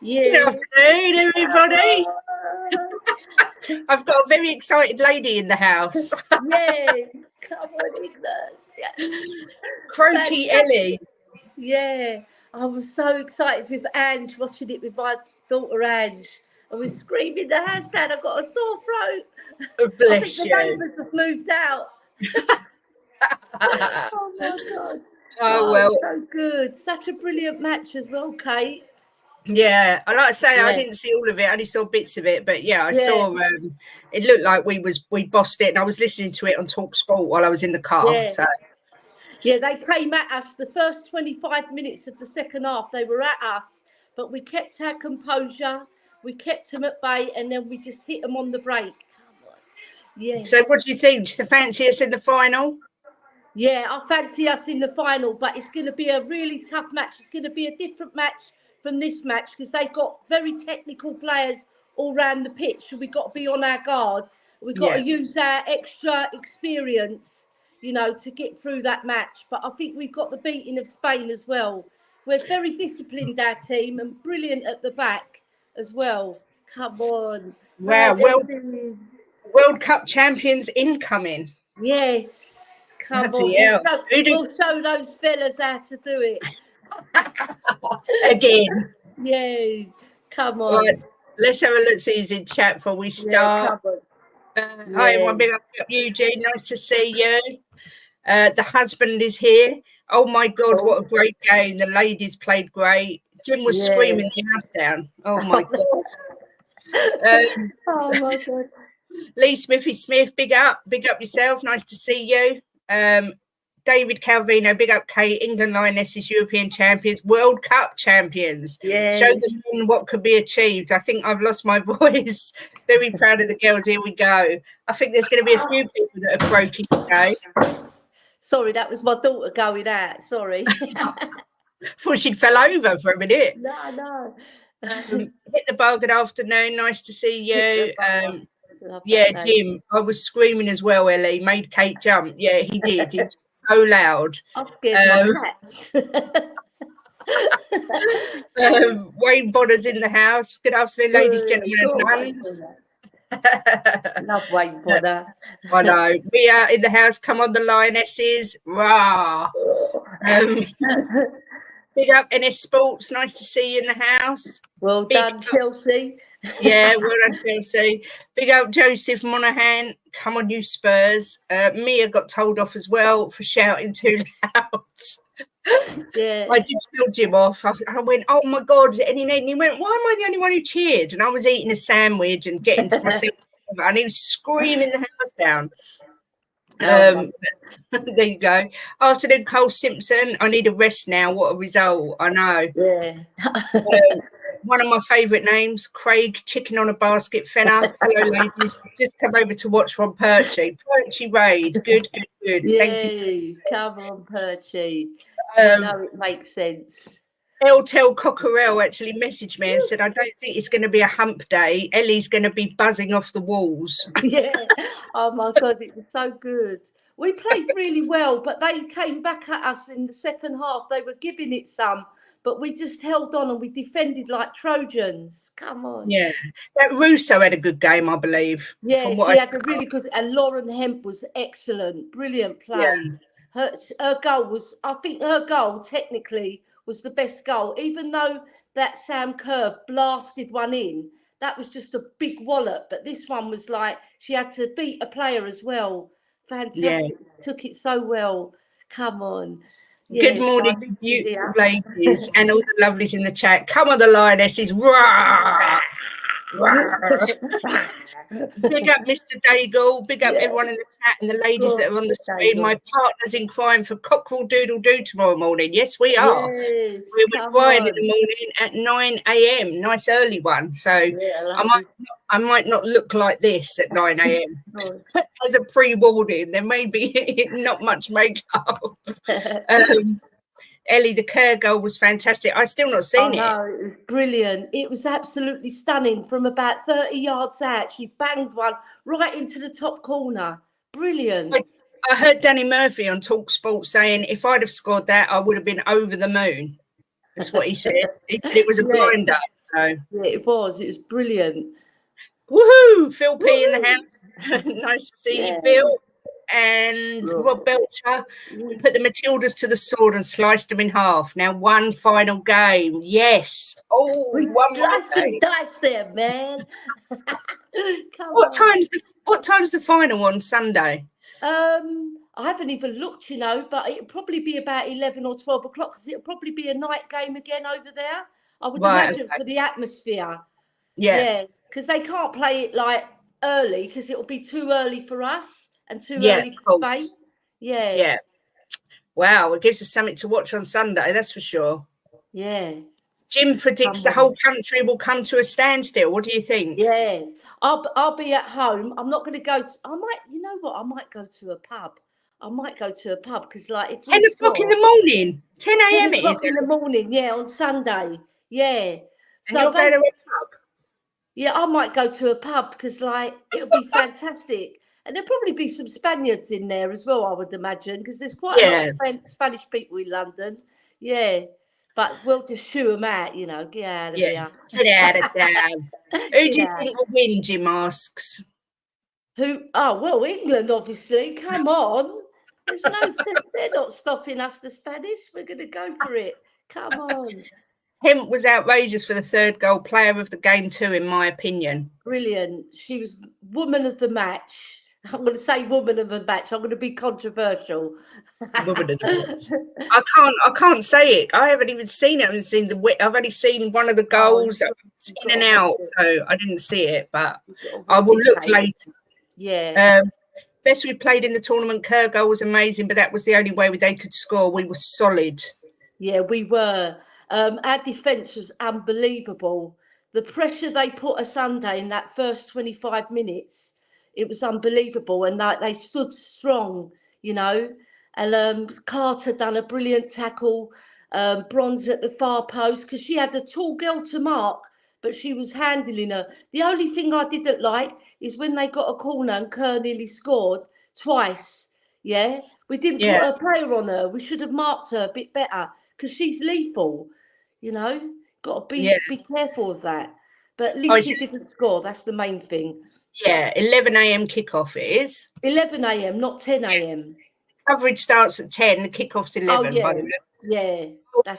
Good afternoon, everybody. I've got a very excited lady in the house. Yeah, come on, England. Yes. Croaky Ellie. Yeah, I was so excited with Ange, watching it with my daughter Ange. I was screaming the house down. I've got a sore throat. Oh, bless I think the you. neighbours have moved out. Oh my God. Oh, well. So good. Such a brilliant match as well, Kate. Yeah, I like to say I didn't see all of it. I only saw bits of it, but I saw. It looked like we bossed it, and I was listening to it on Talk Sport while I was in the car. Yeah. So yeah, they came at us the first 25 minutes of the second half. They were at us, but we kept our composure. We kept them at bay, and then we just hit them on the break. Come on. Yes. So, what do you think? Do you fancy us in the final? Yeah, I fancy us in the final, but it's going to be a really tough match. It's going to be a different match from this match because they've got very technical players all around the pitch. So we've got to be on our guard. We've got to use our extra experience, to get through that match. But I think we've got the beating of Spain as well. We're very disciplined, our team, and brilliant at the back as well. Come on. Wow, World Cup champions incoming. Yes. Come on, we'll show those fellas how to do it. Again. Yeah, come on. Right, let's have a look who's in chat before we start. Hi, everyone. Big up Eugene. Nice to see you. The husband is here. Oh, my God, what a great game. The ladies played great. Jim was screaming the house down. Oh, my God. Oh, my God. Lee Smith, big up yourself. Nice to see you. David Calvino, big up Kate. England Lionesses, European champions, World Cup champions. Yes. Show them what could be achieved. I think I've lost my voice. Very proud of the girls. Here we go. I think there's going to be a few people that are croaking today. Sorry, that was my daughter going out. Sorry. Thought she'd fell over for a minute. No. Hit the bar, good afternoon. Nice to see you. Jim, I was screaming as well, Ellie. Made Kate jump. Yeah, he did. He was so loud. I'll give my Wayne Bonner's in the house. Good afternoon, ladies, gentlemen, and nuns. Love Wayne Bonner. I know. We are in the house. Come on, the Lionesses. Rah. Big up NS Sports. Nice to see you in the house. Well done, Chelsea. Yeah, well done, Chelsea. Big up Joseph Monaghan. Come on, you Spurs. Mia got told off as well for shouting too loud. Yeah. I did tell Jim off. I went, oh my God, and he went, why am I the only one who cheered? And I was eating a sandwich and getting to myself, and he was screaming the house down. There you go. Afternoon, Cole Simpson. I need a rest now. What a result. I know. Yeah. One of my favourite names, Craig Chicken on a Basket Fenner. Hello, ladies. Just come over to watch from Perchy. Perchy Raid. Good. Thank you. Come on, Perchy. It makes sense. Eltel Cockerell actually messaged me and said, I don't think it's going to be a hump day. Ellie's going to be buzzing off the walls. Yeah. Oh, my God, it was so good. We played really well, but they came back at us in the second half. They were giving it some, but we just held on and we defended like Trojans. Come on. Yeah. That Russo had a good game, I believe. Yeah, she had a really good, and Lauren Hemp was excellent. Brilliant play. Yeah. Her goal was, I think her goal technically was the best goal, even though that Sam Kerr blasted one in. That was just a big wallop, but this one was like she had to beat a player as well. Fantastic. Yeah. Took it so well. Come on. Good morning, beautiful ladies, and all the lovelies in the chat. Come on, the Lionesses. Rah! Big up Mr. Daigle, big up everyone in the chat and the ladies that are on the screen. My partner's in crime for Cockerel Doodle Doo tomorrow morning. Yes, we are. Yes, we're crying in the morning at 9 a.m. Nice early one. So I might not look like this at 9 a.m. As a pre-warning, there may be not much makeup. Ellie, the Kerr goal was fantastic. I've still not seen it. No, it was brilliant. It was absolutely stunning. From about 30 yards out, she banged one right into the top corner. Brilliant. I heard Danny Murphy on Talk Sport saying if I'd have scored that, I would have been over the moon. That's what he said. He said it was a blinder. So. Yeah, it was. It was brilliant. Woohoo! Phil P in the house. Nice to see you, Phil. And Rob Belcher. We put the Matildas to the sword and sliced them in half. Now one final game. Yes. Oh, We one more sliced and game. diced them, man. What time's the final on Sunday? I haven't even looked, but it'll probably be about 11 or 12 o'clock because it'll probably be a night game again over there. I would imagine for the atmosphere. Yeah, because they can't play it like early because it'll be too early for us and too early for Spain. Yeah. Wow, it gives us something to watch on Sunday, that's for sure. Yeah. Jim predicts the whole country will come to a standstill. What do you think? Yeah, I'll be at home. I'm not going to go. I might, I might go to a pub. Because like if 10 o'clock in the morning, 10 a.m. 10 o'clock in the morning, on Sunday, And you'll go to a pub? Yeah, I might go to a pub because like it'll be fantastic. And there'll probably be some Spaniards in there as well, I would imagine, because there's quite a lot of Spanish people in London. Yeah. But we'll just shoo them out, get out of here. Get out of town. Who do you think will win, Jim asks? Who? Oh, well, England, obviously. Come on. They're not stopping us, the Spanish. We're going to go for it. Come on. Hemp was outrageous for the third goal, player of the game too, in my opinion. Brilliant. She was woman of the match. I'm going to say woman of the match. I'm going to be controversial. Woman of the match. I can't say it. I haven't even seen it. I've only seen one of the goals. In and out, so I didn't see it. But I will look later. Yeah. Best we played in the tournament. Kerr goal was amazing, but that was the only way they could score. We were solid. Yeah, we were. Our defence was unbelievable. The pressure they put us under in that first 25 minutes. It was unbelievable, and they stood strong, And Carter done a brilliant tackle, Bronze at the far post, because she had a tall girl to mark, but she was handling her. The only thing I didn't like is when they got a corner and Kerr nearly scored twice. Yeah, we didn't put a player on her. We should have marked her a bit better because she's lethal. Got to be careful of that. But at least she didn't score. That's the main thing. Yeah, 11 a.m. kickoff it is. 11 a.m., not 10 a.m. Coverage starts at 10. The kickoff's 11. Oh, yeah. Yeah.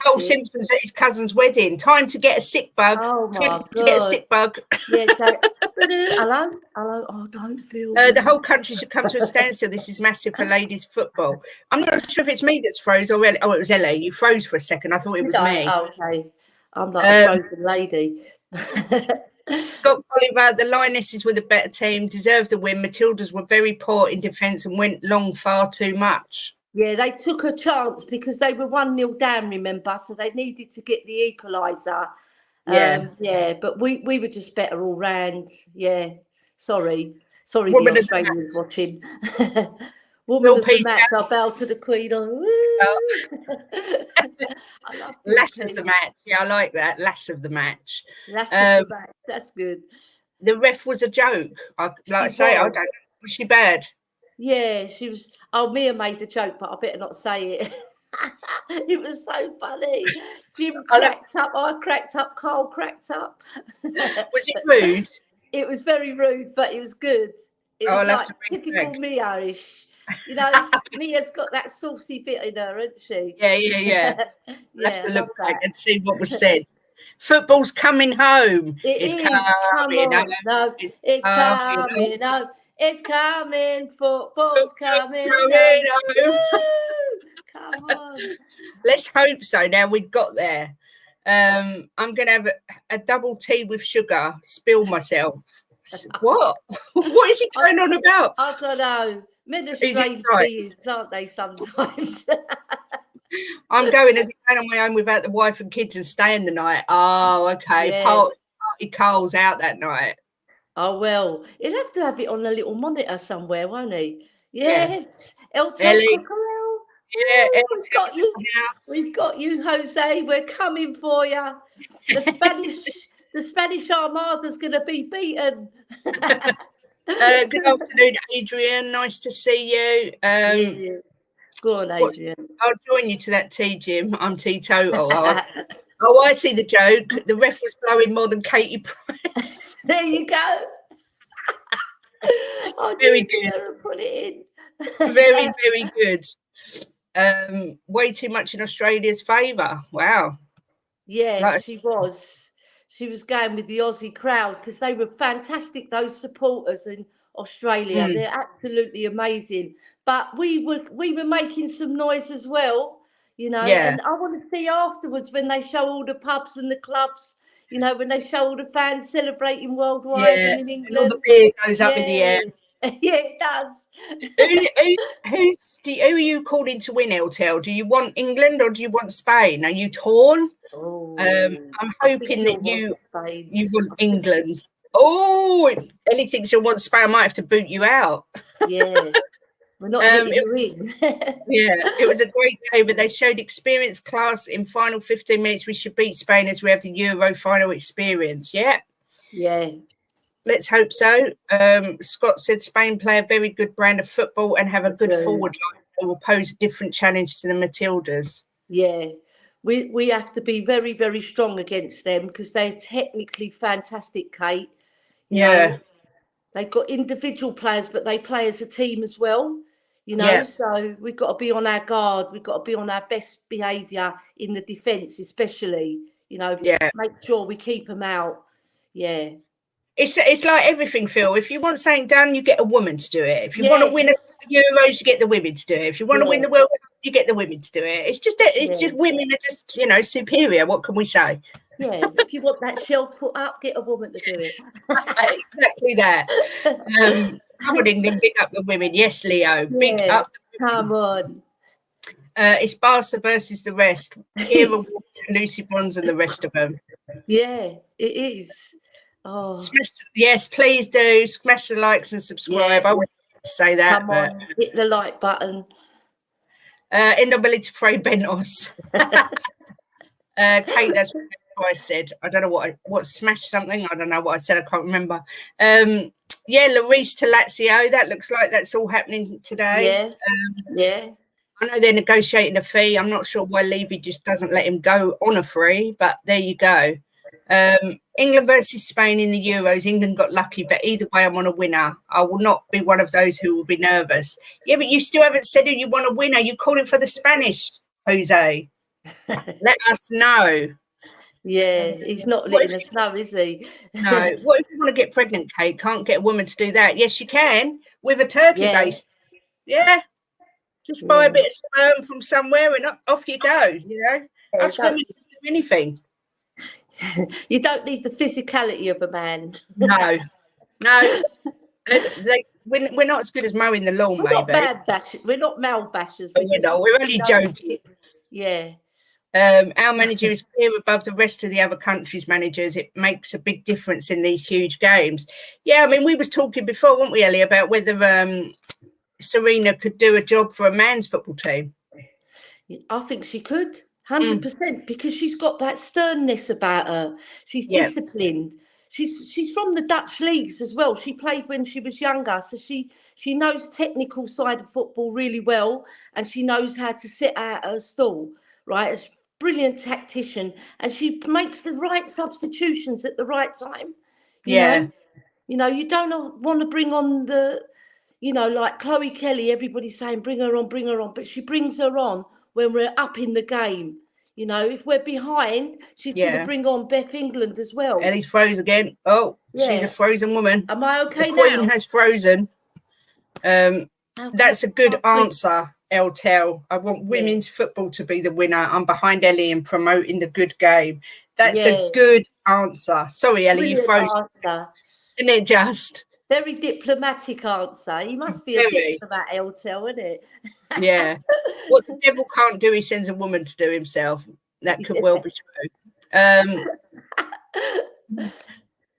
Cole Simpson's at his cousin's wedding. Time to get a sick bug. Oh, my God. To get a sick bug. Yeah, so, hello. Oh, don't feel. The whole country should come to a standstill. This is massive for ladies football. I'm not sure if it's me that's froze or Ellie. Oh, it was Ellie. You froze for a second. I thought it was me. Oh, okay. I'm like a frozen lady. Scott Oliver, the Lionesses were the better team, deserved the win. Matildas were very poor in defence and went long far too much. Yeah, they took a chance because they were 1-0 down, remember? So they needed to get the equaliser. But we were just better all round. Yeah, sorry, the Australians watching. Woman of the match, I'll bow to the Queen. Lass of the match. Yeah, I like that. Lass of the match. Lass of the match. That's good. The ref was a joke. I don't know. Was she bad? Yeah, she was. Oh, Mia made the joke, but I better not say it. It was so funny. Jim cracked up. I cracked up. Carl cracked up. Was it rude? It was very rude, but it was good. It was like typical Mia-ish. Mia's got that saucy bit in her, hasn't she? Yeah. We'll have to look back and see what was said. Football's coming home. It's coming home. No, it's coming home. It's coming. Football's coming home. Come on. Let's hope so. Now we've got there. I'm going to have a double tea with sugar. Spill myself. What? What is he going on about? I don't know. Men are strange beings, aren't they, sometimes? I'm going on my own without the wife and kids and staying the night. Oh, okay. Yeah. Party Carl's out that night. Oh, well, he'll have to have it on a little monitor somewhere, won't he? Yes. Ellie. Yeah, we've got you, Jose. We're coming for you. The Spanish Armada's going to be beaten. Good afternoon, Adrian. Nice to see you. Go on, Adrian. I'll join you to that tea, Jim. I'm teetotal. Oh, I see the joke. The ref was blowing more than Katie Price. There you go. I Very knew good. her and put it Very, very good. Way too much in Australia's favour. Wow. Yeah, Like, she was. She was going with the Aussie crowd because they were fantastic. Those supporters in Australia, they're absolutely amazing. But we were making some noise as well, you know. yeah, And I want to see afterwards when they show all the pubs and the clubs, you know, when they show all the fans celebrating worldwide yeah. and in And all the England. beer goes up in the Yeah, air. yeah, it does. Who are you calling to win, LTL? Do you want England or do you want Spain? Are you torn? Oh, I'm I think hoping she'll that want Spain. you want England. Oh, Ellie thinks you'll want Spain. I might have to boot you out. Yeah, we're not letting you in. It was a great game, but they showed experience, class in final 15 minutes. We should beat Spain as we have the Euro final experience. Yeah. Yeah. Let's hope so. Scott said Spain play a very good brand of football and have a good forward line that will pose a different challenge to the Matildas. Yeah. We have to be very, very strong against them because they're technically fantastic, Kate. You know, they've got individual players, but they play as a team as well. You know, so we've got to be on our guard. We've got to be on our best behaviour in the defence, especially. You know, make sure we keep them out. Yeah. It's like everything, Phil. If you want something done, you get a woman to do it. If you want to win a Euros, you get the women to do it. If you want to win the World Cup, you get the women to do it. It's just women are just, you know, superior. What can we say? Yeah, if you want that shelf put up, get a woman to do it. Exactly that. Come on, England, big up the women. Yes, Leo, big up the women. Come on. It's Barca versus the rest. Kira, Lucy Bronze and the rest of them. Yeah, it is. Oh. Yes, please do. Smash the likes and subscribe. Yeah. I would say that. Come on, hit the like button. Inability to pray Bentos. Kate, that's what I said. I don't know what smash something. I don't know what I said. I can't remember. Larice to Lazio. That looks like that's all happening today. Yeah. I know they're negotiating a fee. I'm not sure why Levy just doesn't let him go on a free, but there you go. England versus Spain in the Euros. England got lucky, but either way, I'm on a winner. I will not be one of those who will be nervous. Yeah, but you still haven't said who you want a winner. You calling for the Spanish, Jose? Let us know. Yeah, he's not letting us know, is he? No. What if you want to get pregnant, Kate? Can't get a woman to do that. Yes, you can with a turkey base. Yeah. Just buy a bit of sperm from somewhere and off you go. You know, us women can do anything. You don't need the physicality of a man. No. We're not as good as mowing the lawn, We're not male bashers. We're only joking. Yeah. Our manager is clear above the rest of the other countries' managers. It makes a big difference in these huge games. Yeah, I mean, we was talking before, weren't we, Ellie, about whether Serena could do a job for a man's football team. I think she could. 100%, because she's got that sternness about her. She's disciplined. She's from the Dutch leagues as well. She played when she was younger, so she knows technical side of football really well, and she knows how to sit out her stall, right? She's a brilliant tactician, and she makes the right substitutions at the right time. You know, you don't want to bring on like Chloe Kelly, everybody's saying bring her on, but she brings her on when we're up in the game. You know, if we're behind, she's going to bring on Beth England as well. Ellie's froze again. Oh, she's a frozen woman. Am I okay now? The Queen has frozen. That's a good answer, Eltel. I want women's football to be the winner. I'm behind Ellie in promoting the good game. That's a good answer. Sorry, Ellie, you froze. Isn't it just? Very diplomatic answer. You must be a diplomat, Eltel, isn't it? Yeah. What the devil can't do, he sends a woman to do himself. That could well be true.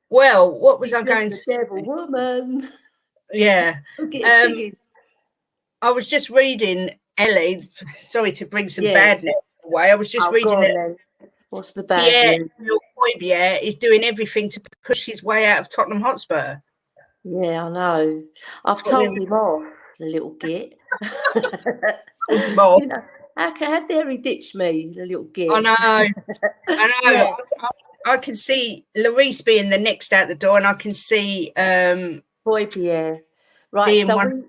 Well, what was I going to say? Devil woman. Yeah. I was just reading, Ellie, sorry to bring some bad news away. I was just reading that. What's the bad news? Pierre is doing everything to push his way out of Tottenham Hotspur. Yeah, I know. I've told him off, the little git. How dare he ditch me, the little git? I know. I know. Yeah. I can see Larice being the next out the door, and I can see Pierre. Right, being so one.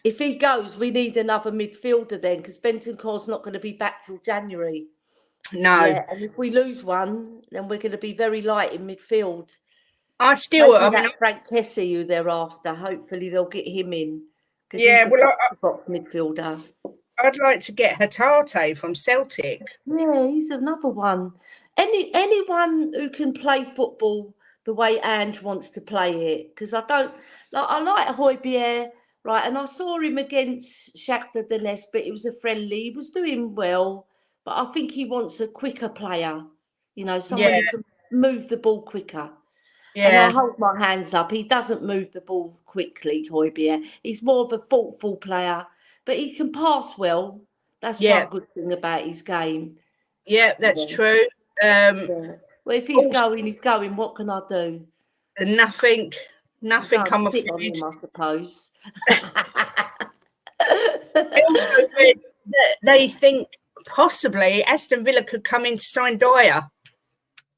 if he goes, we need another midfielder then, because Bentancur's not going to be back till January. No. Yeah, and if we lose one, then we're going to be very light in midfield. I still, Maybe that Frank Kessie who they're after. Hopefully they'll get him in. Yeah, he's a box midfielder. I'd like to get Hatate from Celtic. Yeah, he's another one. Anyone who can play football the way Ange wants to play it, because I like Højbjerg, right? And I saw him against Shakhtar Donetsk, but it was a friendly. He was doing well, but I think he wants a quicker player. You know, someone who can move the ball quicker. Yeah. And I hold my hands up. He doesn't move the ball quickly, Højbjerg. He's more of a thoughtful player, but he can pass well. That's one good thing about his game. Yeah, that's true. Well, if he's going, he's going. What can I do? Nothing come of it. On him, I suppose. I also read that they think possibly Aston Villa could come in to sign Dyer.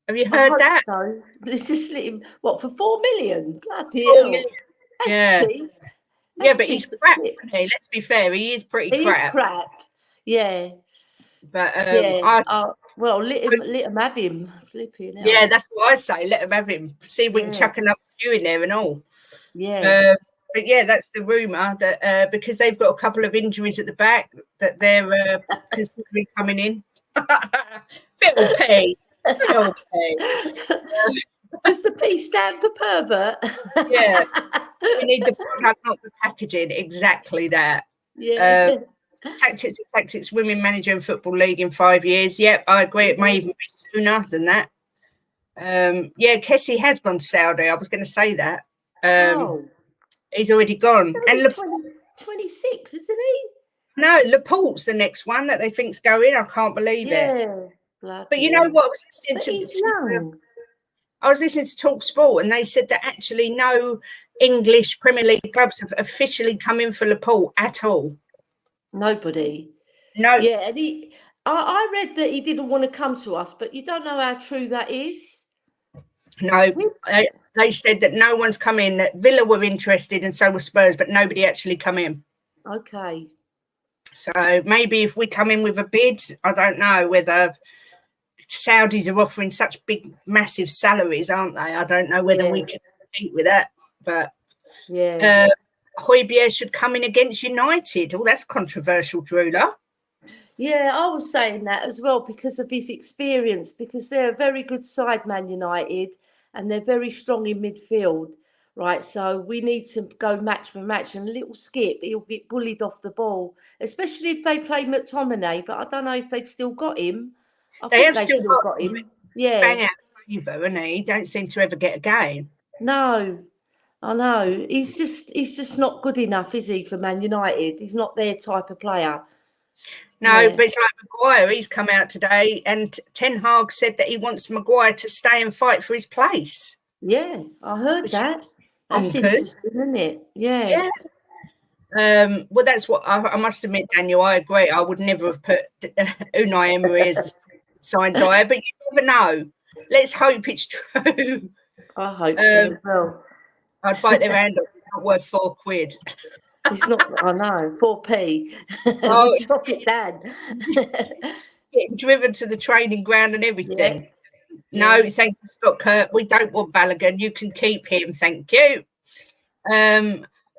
Have you heard that? So. Let's just let him. What, for 4 million? Bloody hell. 4 million. That's cheap. Yeah, but he's crap. Okay, let's be fair. He is pretty crap. He is crap. Yeah. But well, let him have him. Flipping hell. Yeah, that's what I say. Let him have him. See if we can chuck another few in there and all. Yeah. But yeah, that's the rumour that because they've got a couple of injuries at the back that they're considering coming in. Little P. Little P. Does the P stand for pervert? Yeah. We need the product, not the packaging. Exactly that. Yeah. Tactics Women Manager in Football League in 5 years. Yep, I agree. It may even be sooner than that. Yeah, Kessie has gone to Saudi. I was going to say that. He's already gone. And 26, isn't he? No, Laporte's the next one that they think's going. I can't believe it. But you know what? I was listening to Talk Sport, and they said that actually no English Premier League clubs have officially come in for Laporte at all. Nobody. No. Yeah, and I read that he didn't want to come to us, but you don't know how true that is. No, they said that no one's come in, that Villa were interested and so were Spurs, but nobody actually come in. Okay. So maybe if we come in with a bid, I don't know whether Saudis are offering such big, massive salaries, aren't they? I don't know whether we can compete with that. But Højbjerg should come in against United. Oh, that's controversial, Drula. Yeah, I was saying that as well because of his experience, because they're a very good side, Man United, and they're very strong in midfield, right? So we need to go match by match, and a little skip, he'll get bullied off the ball, especially if they play McTominay, but I don't know if they've still got him. They have still got him. Yeah. Bang out favour, isn't he? He don't seem to ever get a game. No, I know. He's just not good enough, is he, for Man United? He's not their type of player. No, but it's like Maguire. He's come out today, and Ten Hag said that he wants Maguire to stay and fight for his place. Yeah, I heard that. That's interesting, isn't it? Yeah. Well, that's what I must admit, Daniel. I agree. I would never have put Unai Emery as the signed Dyer, but you never know. Let's hope it's true. I hope so. Well, I'd bite their hand off. It's not worth £4. It's not. I know, 4p. Oh, drop it down. Getting driven to the training ground and everything. Yeah. No, thank you, Scott Kirk. We don't want Balogun. You can keep him. Thank you.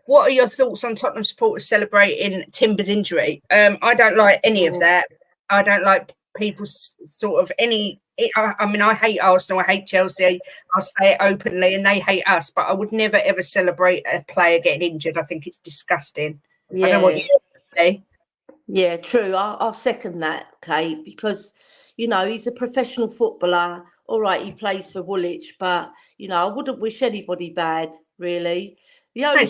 What are your thoughts on Tottenham supporters celebrating Timber's injury? I don't like any of that. I don't like people sort of any. I mean, I hate Arsenal. I hate Chelsea. I'll say it openly, and they hate us. But I would never ever celebrate a player getting injured. I think it's disgusting. Yeah. I don't know what you say. Yeah, true. I'll second that, Kate, because you know he's a professional footballer. All right, he plays for Woolwich, but you know I wouldn't wish anybody bad. Really, the only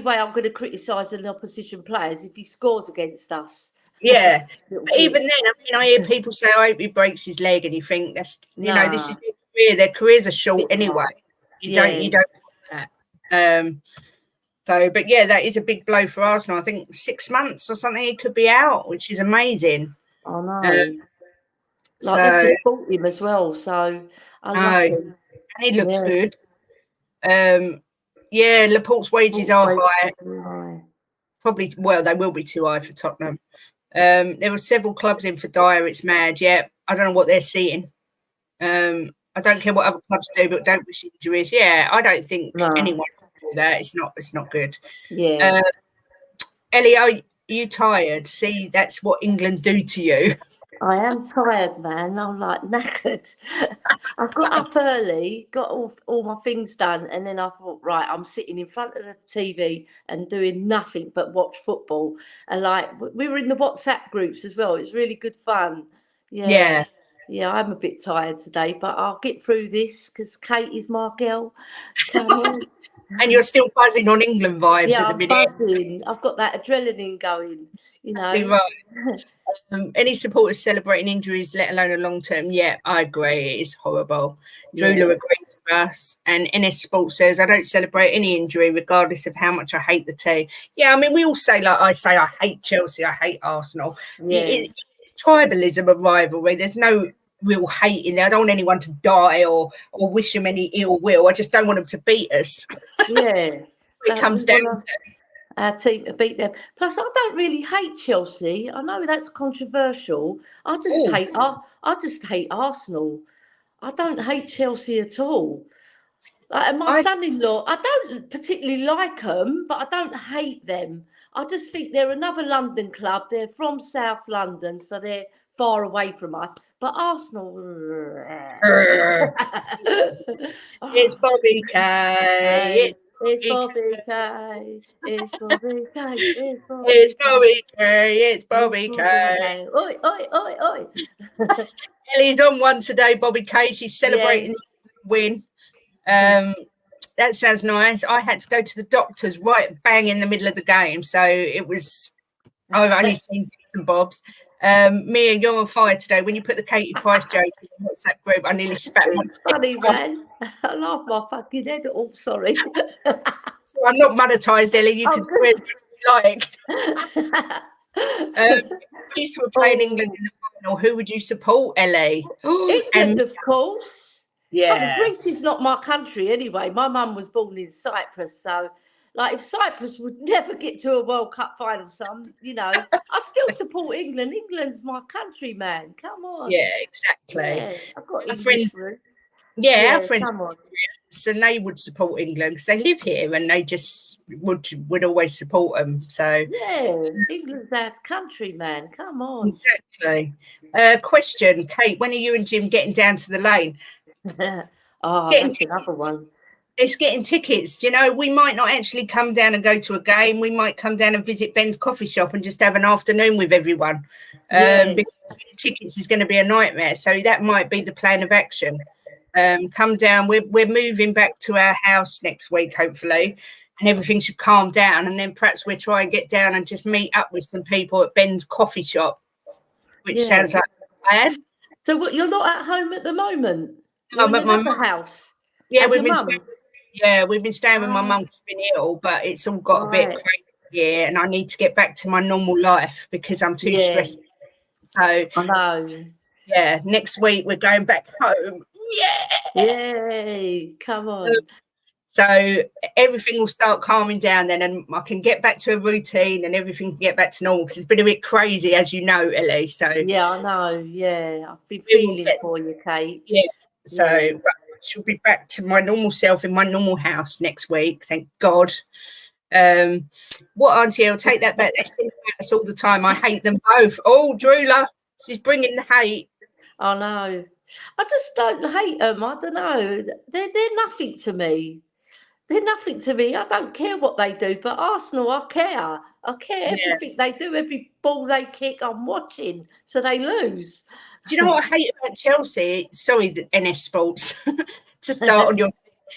way I'm going to criticise an opposition player is if he scores against us. Yeah, but even then, I mean, I hear people say, "I hope he breaks his leg," and you think that's, you know, this is their career. Their careers are short anyway. You don't want that. So, but yeah, that is a big blow for Arsenal. I think 6 months or something he could be out, which is amazing. I know. Like So, they've just bought him as well, so unlucky. and he looks Yeah. good. Yeah, Laporte's wages are high. Probably, well, they will be too high for Tottenham. There were several clubs in for Dyer. It's mad. Yeah, I don't know what they're seeing. I don't care what other clubs do, but don't wish injuries. Yeah, I don't think anyone can do that. It's not good. Yeah. Ellie, are you tired? See, that's what England do to you. I am tired, man. I'm like knackered. I got up early, got all my things done, and then I thought, right, I'm sitting in front of the TV and doing nothing but watch football. And like we were in the WhatsApp groups as well. It's really good fun. Yeah. Yeah, I'm a bit tired today, but I'll get through this because Kate is my girl. Come on. And you're still buzzing on England vibes Yeah, at the I'm minute. buzzing. I've got that adrenaline going, you know. Right. Any supporters celebrating injuries, let alone a long term? Yeah, I agree. It is horrible. Drula agrees with us. And NS Sports says, I don't celebrate any injury, regardless of how much I hate the team. Yeah, I mean, we all say, like I say, I hate Chelsea, I hate Arsenal. Yeah. It's tribalism of rivalry. There's no real hate in there. I don't want anyone to die or wish them any ill will. I just don't want them to beat us. Yeah. It comes down to our team to beat them. Plus, I don't really hate Chelsea. I know that's controversial. I just hate Arsenal. I don't hate Chelsea at all. And my son-in-law, I don't particularly like them, but I don't hate them. I just think they're another London club. They're from South London, so they're far away from us. But Arsenal, it's Bobby K. It's Bobby K. It's Bobby K. It's Bobby K. It's Bobby K. Oi, oi, oi, oi. Ellie's on one today, Bobby K. She's celebrating the win. That sounds nice. I had to go to the doctor's right bang in the middle of the game. So it was, I've only seen bits and bobs. Mia, you're on fire today. When you put the Katie Price joke in the WhatsApp group, I nearly spat my funny, man. I laugh my fucking head. Oh, sorry. So I'm not monetised, Ellie. You can swear as much as you like. If we're playing England in the final, who would you support, Ellie? England, of course. Yeah. Greece is not my country anyway. My mum was born in Cyprus, so like if Cyprus would never get to a World Cup final, I still support England. England's my country, man. Come on. Yeah, exactly. Yeah, I've got English roots. Our friends, and they would support England because they live here, and they just would always support them. So yeah, England's our country, man. Come on. Exactly. Question, Kate. When are you and Jim getting down to the lane? That's another one. It's getting tickets. We might not actually come down and go to a game. We might come down and visit Ben's coffee shop and just have an afternoon with everyone. Because tickets is going to be a nightmare. So that might be the plan of action. Come down. We're moving back to our house next week, hopefully, and everything should calm down. And then perhaps we'll try and get down and just meet up with some people at Ben's coffee shop, which sounds like a plan. So what, you're not at home at the moment? I'm at my house. Yeah, we've been staying with my mum. She's been ill, but it's all got a bit crazy here, and I need to get back to my normal life because I'm too stressed. So I know. Yeah, next week we're going back home. Yeah. Yay! Come on. So everything will start calming down then, and I can get back to a routine, and everything can get back to normal. Because it's been a bit crazy, as you know, Ellie. So yeah, I know. Yeah, I've been feeling for you, Kate. Yeah. So she'll be back to my normal self in my normal house next week. Thank God. What, Auntie? I'll take that back. They think about us all the time. I hate them both. Oh, Drula, she's bringing the hate. I know. I just don't hate them. I don't know. They're nothing to me. They're nothing to me. I don't care what they do. But Arsenal, I care. I care everything they do. Every ball they kick, I'm watching. So they lose. Do you know what I hate about Chelsea? Sorry, the NS Sports. To start on your...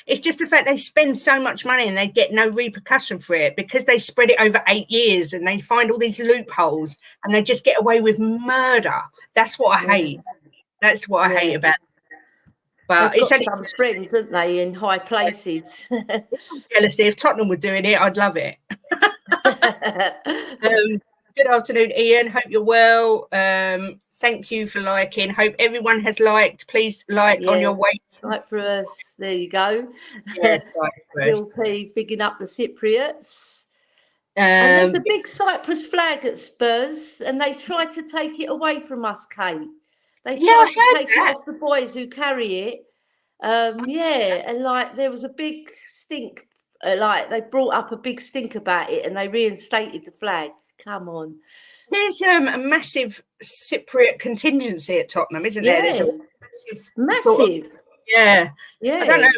It's just the fact they spend so much money and they get no repercussion for it because they spread it over 8 years and they find all these loopholes and they just get away with murder. That's what I hate. That's what I hate about it. But They've it's got only some friends, haven't they, in high places? jealousy. If Tottenham were doing it, I'd love it. Good afternoon, Ian. Hope you're well. Thank you for liking. Hope everyone has liked. Please like on your way. Like for us. There you go. Yes, Bill P bigging up the Cypriots. And there's a big Cyprus flag at Spurs, and they tried to take it away from us, Kate. They tried to take it off the boys who carry it. And like there was a big stink. Like they brought up a big stink about it, and they reinstated the flag. Come on. There's a massive Cypriot contingency at Tottenham, isn't there? There's a massive. Sort of, yeah. I don't know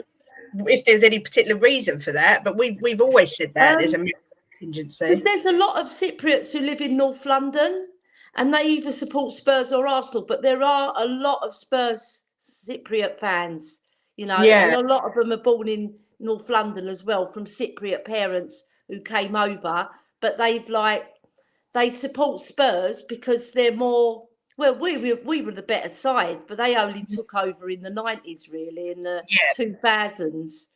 if there's any particular reason for that, but we've always said that there's a massive contingency. There's a lot of Cypriots who live in North London, and they either support Spurs or Arsenal, but there are a lot of Spurs Cypriot fans, you know, and a lot of them are born in North London as well, from Cypriot parents who came over, but they support Spurs because they're more, well, we were the better side, but they only took over in the 90s, really, in the 2000s.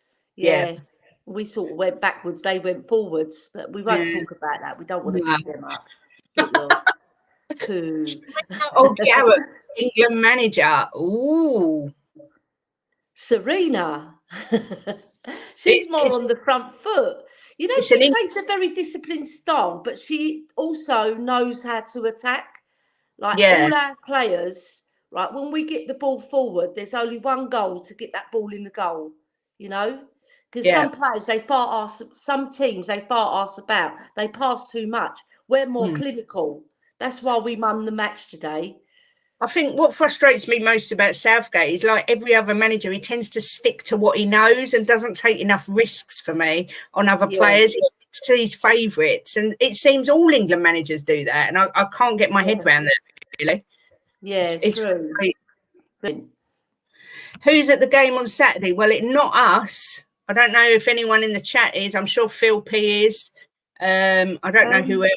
We sort of went backwards, they went forwards, but we won't talk about that. We don't want to give them up. Garrett, England manager. Ooh. Serena. She's more on the front foot. You know, she plays a very disciplined style, but she also knows how to attack. Like all our players, right, when we get the ball forward, there's only one goal to get that ball in the goal, you know? Because some players, some teams, they fart ass about. They pass too much. We're more clinical. That's why we won the match today. I think what frustrates me most about Southgate is, like every other manager, he tends to stick to what he knows and doesn't take enough risks for me on other players. He sticks to his favourites, and it seems all England managers do that, and I can't get my head around that, really. Yeah, it's true. Who's at the game on Saturday? Well, it's not us. I don't know if anyone in the chat is. I'm sure Phil P is. I don't know who else.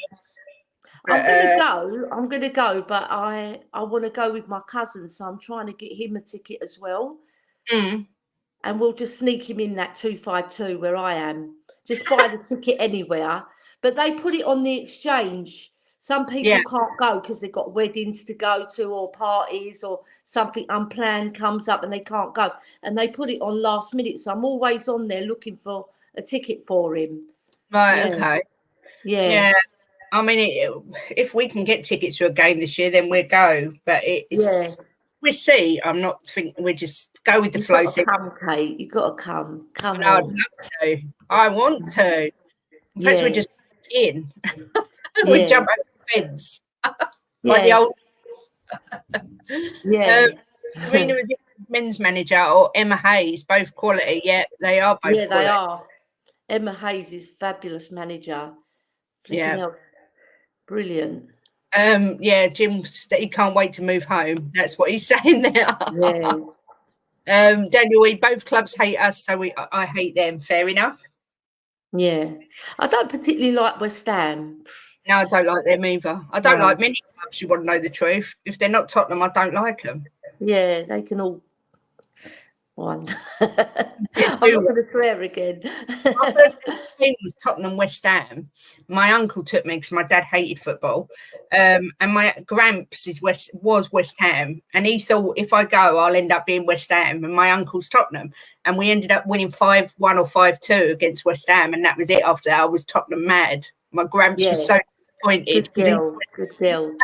I'm gonna go, but I want to go with my cousin, so I'm trying to get him a ticket as well. And we'll just sneak him in that 252 where I am. Just buy the ticket anywhere. But they put it on the exchange. Some people can't go because they've got weddings to go to or parties or something unplanned comes up and they can't go. And they put it on last minute. So I'm always on there looking for a ticket for him. Right, okay. Yeah. I mean, if we can get tickets to a game this year, then we'll go. But we'll see. I'm not thinking we just go with the flow. You've got to come, Kate. You've got to come. Come on. I'd love to. I want to. Perhaps we just in. We jump over the fence like the old. Serena is men's manager, or Emma Hayes, both quality. Yeah, they are both. Yeah, they are. Emma Hayes is fabulous manager. Brilliant. Jim, he can't wait to move home. That's what he's saying there. Daniel, both clubs hate us, so I hate them. Fair enough. Yeah, I don't particularly like West Ham. No, I don't like them either. I don't like many clubs. You want to know the truth? If they're not Tottenham, I don't like them. Yeah, they can all. One. I'm not going to swear again. My first team was Tottenham West Ham. My uncle took me because my dad hated football, and my gramps was West Ham, and he thought if I go, I'll end up being West Ham, and my uncle's Tottenham, and we ended up winning 5-1 or 5-2 against West Ham, and that was it. After that, I was Tottenham mad. My gramps was so disappointed. Good deal.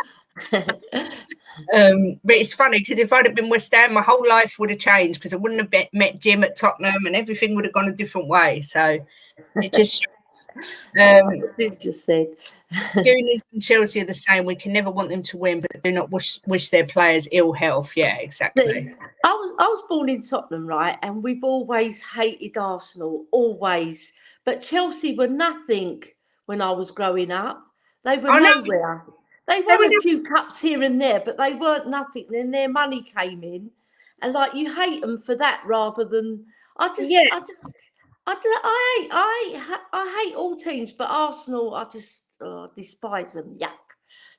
But it's funny because if I'd have been West Ham, my whole life would have changed because I wouldn't have met Jim at Tottenham and everything would have gone a different way. So it just you just said Goonies and Chelsea are the same. We can never want them to win, but do not wish their players ill health. Yeah, exactly. See, I was born in Tottenham, right? And we've always hated Arsenal, always. But Chelsea were nothing when I was growing up. They were nowhere. They won a few cups here and there, but they weren't nothing. Then their money came in, and like you hate them for that rather than I hate all teams, but Arsenal I just despise them. Yuck.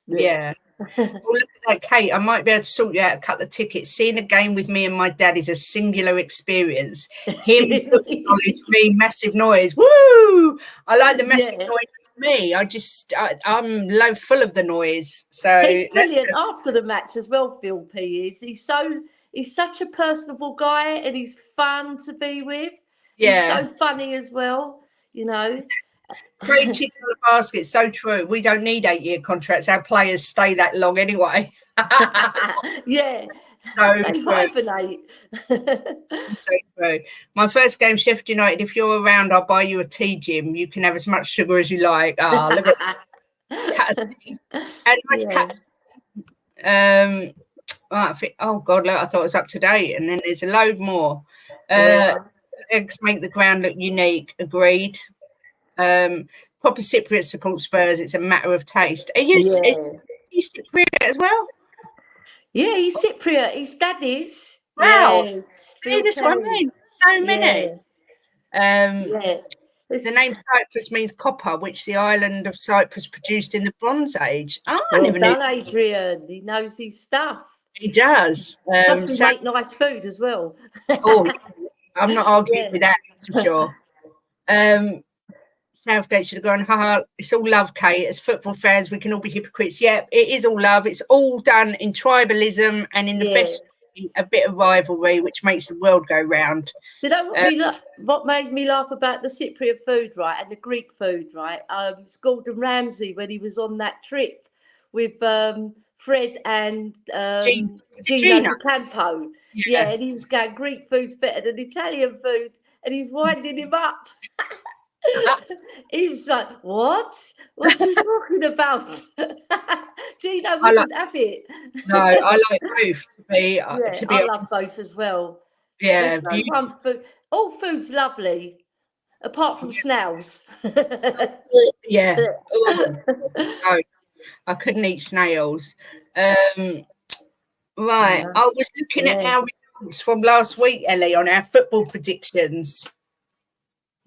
Yeah. Well, look at that, Kate. I might be able to sort you out a couple of tickets. Seeing a game with me and my dad is a singular experience. Him, knowledge, me, massive noise. Woo! I like the massive noise with me. I'm full of the noise. So he's brilliant after the match as well, Phil P is. He's such a personable guy and he's fun to be with. Yeah. He's so funny as well, you know. Trade chips on the basket, so true. We don't need 8-year contracts. Our players stay that long anyway. Yeah. So they hibernate. So true. My first game, Sheffield United. If you're around, I'll buy you a tea, Jim. You can have as much sugar as you like. Ah, look at that. And nice cat. Oh God, look, I thought it was up to date, and then there's a load more. Eggs make the ground look unique. Agreed. Proper Cypriot support Spurs. It's a matter of taste. Are you Cypriot as well? Yeah, he's Cypriot. His dad is. Wow. Yes, see, that's what I mean. So many. The name Cyprus means copper, which the island of Cyprus produced in the Bronze Age. Oh, I never knew. Adrian. He knows his stuff. He does. Plus, we make nice food as well. Oh, I'm not arguing with that, that's for sure. Southgate should have gone, haha, it's all love, Kate. As football fans, we can all be hypocrites. Yeah, it is all love. It's all done in tribalism and in the best way, a bit of rivalry, which makes the world go round. You know what made me laugh about the Cypriot food, right, and the Greek food, right? It's Gordon Ramsay when he was on that trip with Fred and Gino Campo. Yeah, and he was going, Greek food's better than Italian food, and he's winding him up. He was like, what are you talking about? Gino wouldn't have it. No, I like both to be I love both as well. Yeah, food. All food's lovely apart from snails. Yeah. No, I couldn't eat snails. Right, I was looking at our results from last week, Ellie, on our football predictions.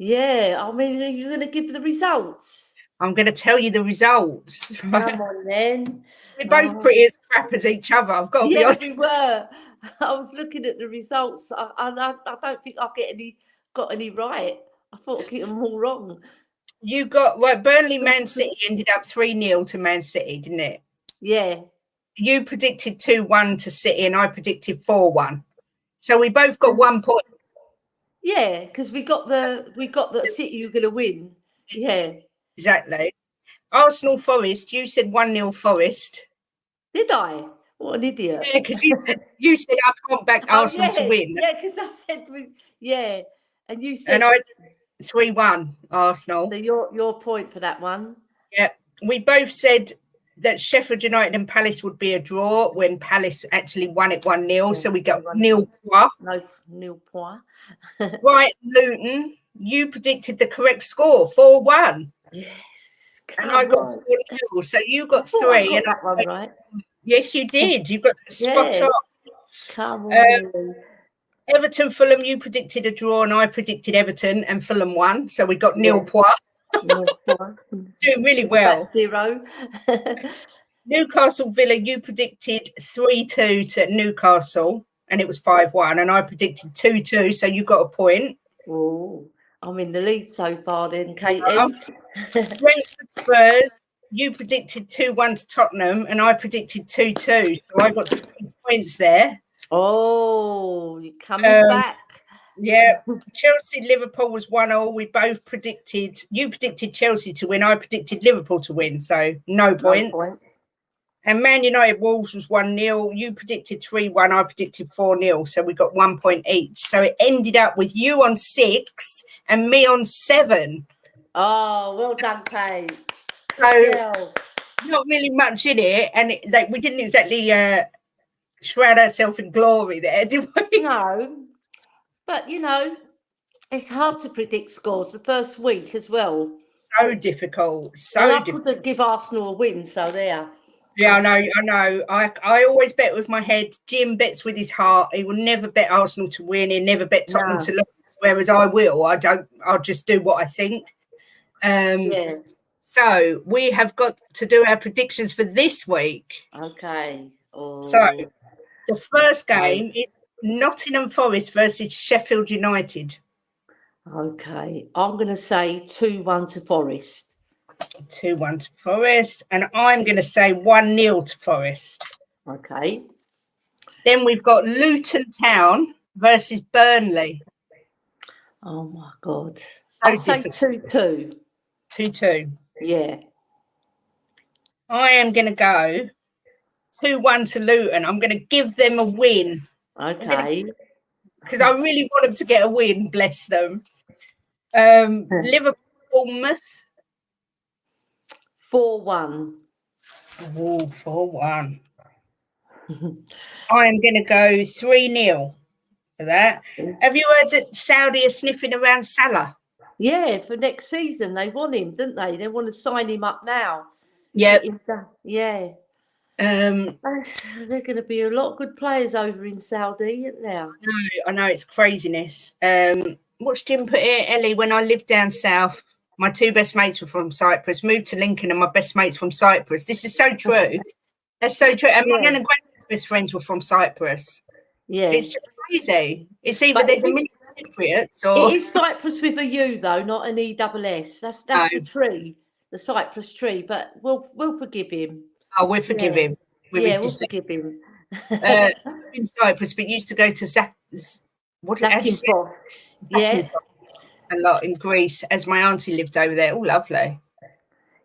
Yeah, I mean, are you going to give the results? I'm going to tell you the results. Come on, then. We're both pretty as crap as each other. I've got to be honest. We were. I was looking at the results. I don't think I got any right. I thought I got them all wrong. You got Burnley, Man City ended up 3-0 to Man City, didn't it? Yeah. You predicted 2-1 to City, and I predicted 4-1. So we both got 1 point. Yeah, because we got the City you're going to win. Yeah. Exactly. Arsenal Forest, you said 1-0 Forest. Did I? What an idiot. Yeah, because you said I can't back Arsenal to win. Yeah, because I said and you said. And I 3-1 Arsenal. So your point for that one. Yeah, we both said that Sheffield United and Palace would be a draw when Palace actually won it 1-0. So we got 0 point. No 0 point. Right, Luton, you predicted the correct score, 4-1. Yes. And I got 4-0. So you got 3. I got that one right. Yes, you did. You got the spot on. Come on. Everton, Fulham, you predicted a draw, and I predicted Everton, and Fulham won. So we got 0 point. Doing really well. 0. Newcastle Villa, you predicted 3-2 to Newcastle, and it was 5-1, and I predicted 2-2, so you got a point. Oh, I'm in the lead so far then, Katie. Brentford Spurs, you predicted 2-1 to Tottenham, and I predicted 2-2, so I got 2 points there. Oh, you're coming back. Yeah, Chelsea Liverpool was 1-1. We both predicted. You predicted Chelsea to win. I predicted Liverpool to win. So no points. And Man United Wolves was 1-0. You predicted 3-1. I predicted 4-0. So we got 1 point each. So it ended up with you on 6 and me on 7. Oh, well done, Kate. So not really much in it, and we didn't exactly shroud ourselves in glory there, did we? No. But, it's hard to predict scores the first week as well. So difficult. I couldn't give Arsenal a win, so there. Yeah, I know. I always bet with my head. Jim bets with his heart. He will never bet Arsenal to win. He'll never bet Tottenham to lose, whereas I will. I'll just do what I think. So we have got to do our predictions for this week. Okay. So the first game is Nottingham Forest versus Sheffield United. Okay. I'm going to say 2-1 to Forest. 2-1 to Forest. And I'm going to say 1-0 to Forest. Okay. Then we've got Luton Town versus Burnley. Oh, my God. So I'll say difficult. 2-2. 2-2. Yeah. I am going to go 2-1 to Luton. I'm going to give them a win. Okay. Because I really want them to get a win, bless them. Liverpool, Bournemouth. 4-1. Oh, 4-1. I am going to go 3-0 for that. Have you heard that Saudi are sniffing around Salah? Yeah, for next season. They want him, don't they? They want to sign him up now. Yeah. Yeah. They're going to be a lot of good players over in Saudi, isn't there? I know, it's craziness. What's Jim put here, Ellie? When I lived down south, my two best mates were from Cyprus, moved to Lincoln, and my best mates from Cyprus. This is so true. That's so true. And my nan and granddad's best friends were from Cyprus. Yeah. It's just crazy. It's either there's a million Cypriots or... It is Cyprus with a U, though, not an ESS. That's the tree, the Cyprus tree. But we'll forgive him. Oh, we'll forgive him. We'll forgive him. In Cyprus, but used to go to Zakynthos. Yeah. A lot in Greece, as my auntie lived over there. Oh, lovely.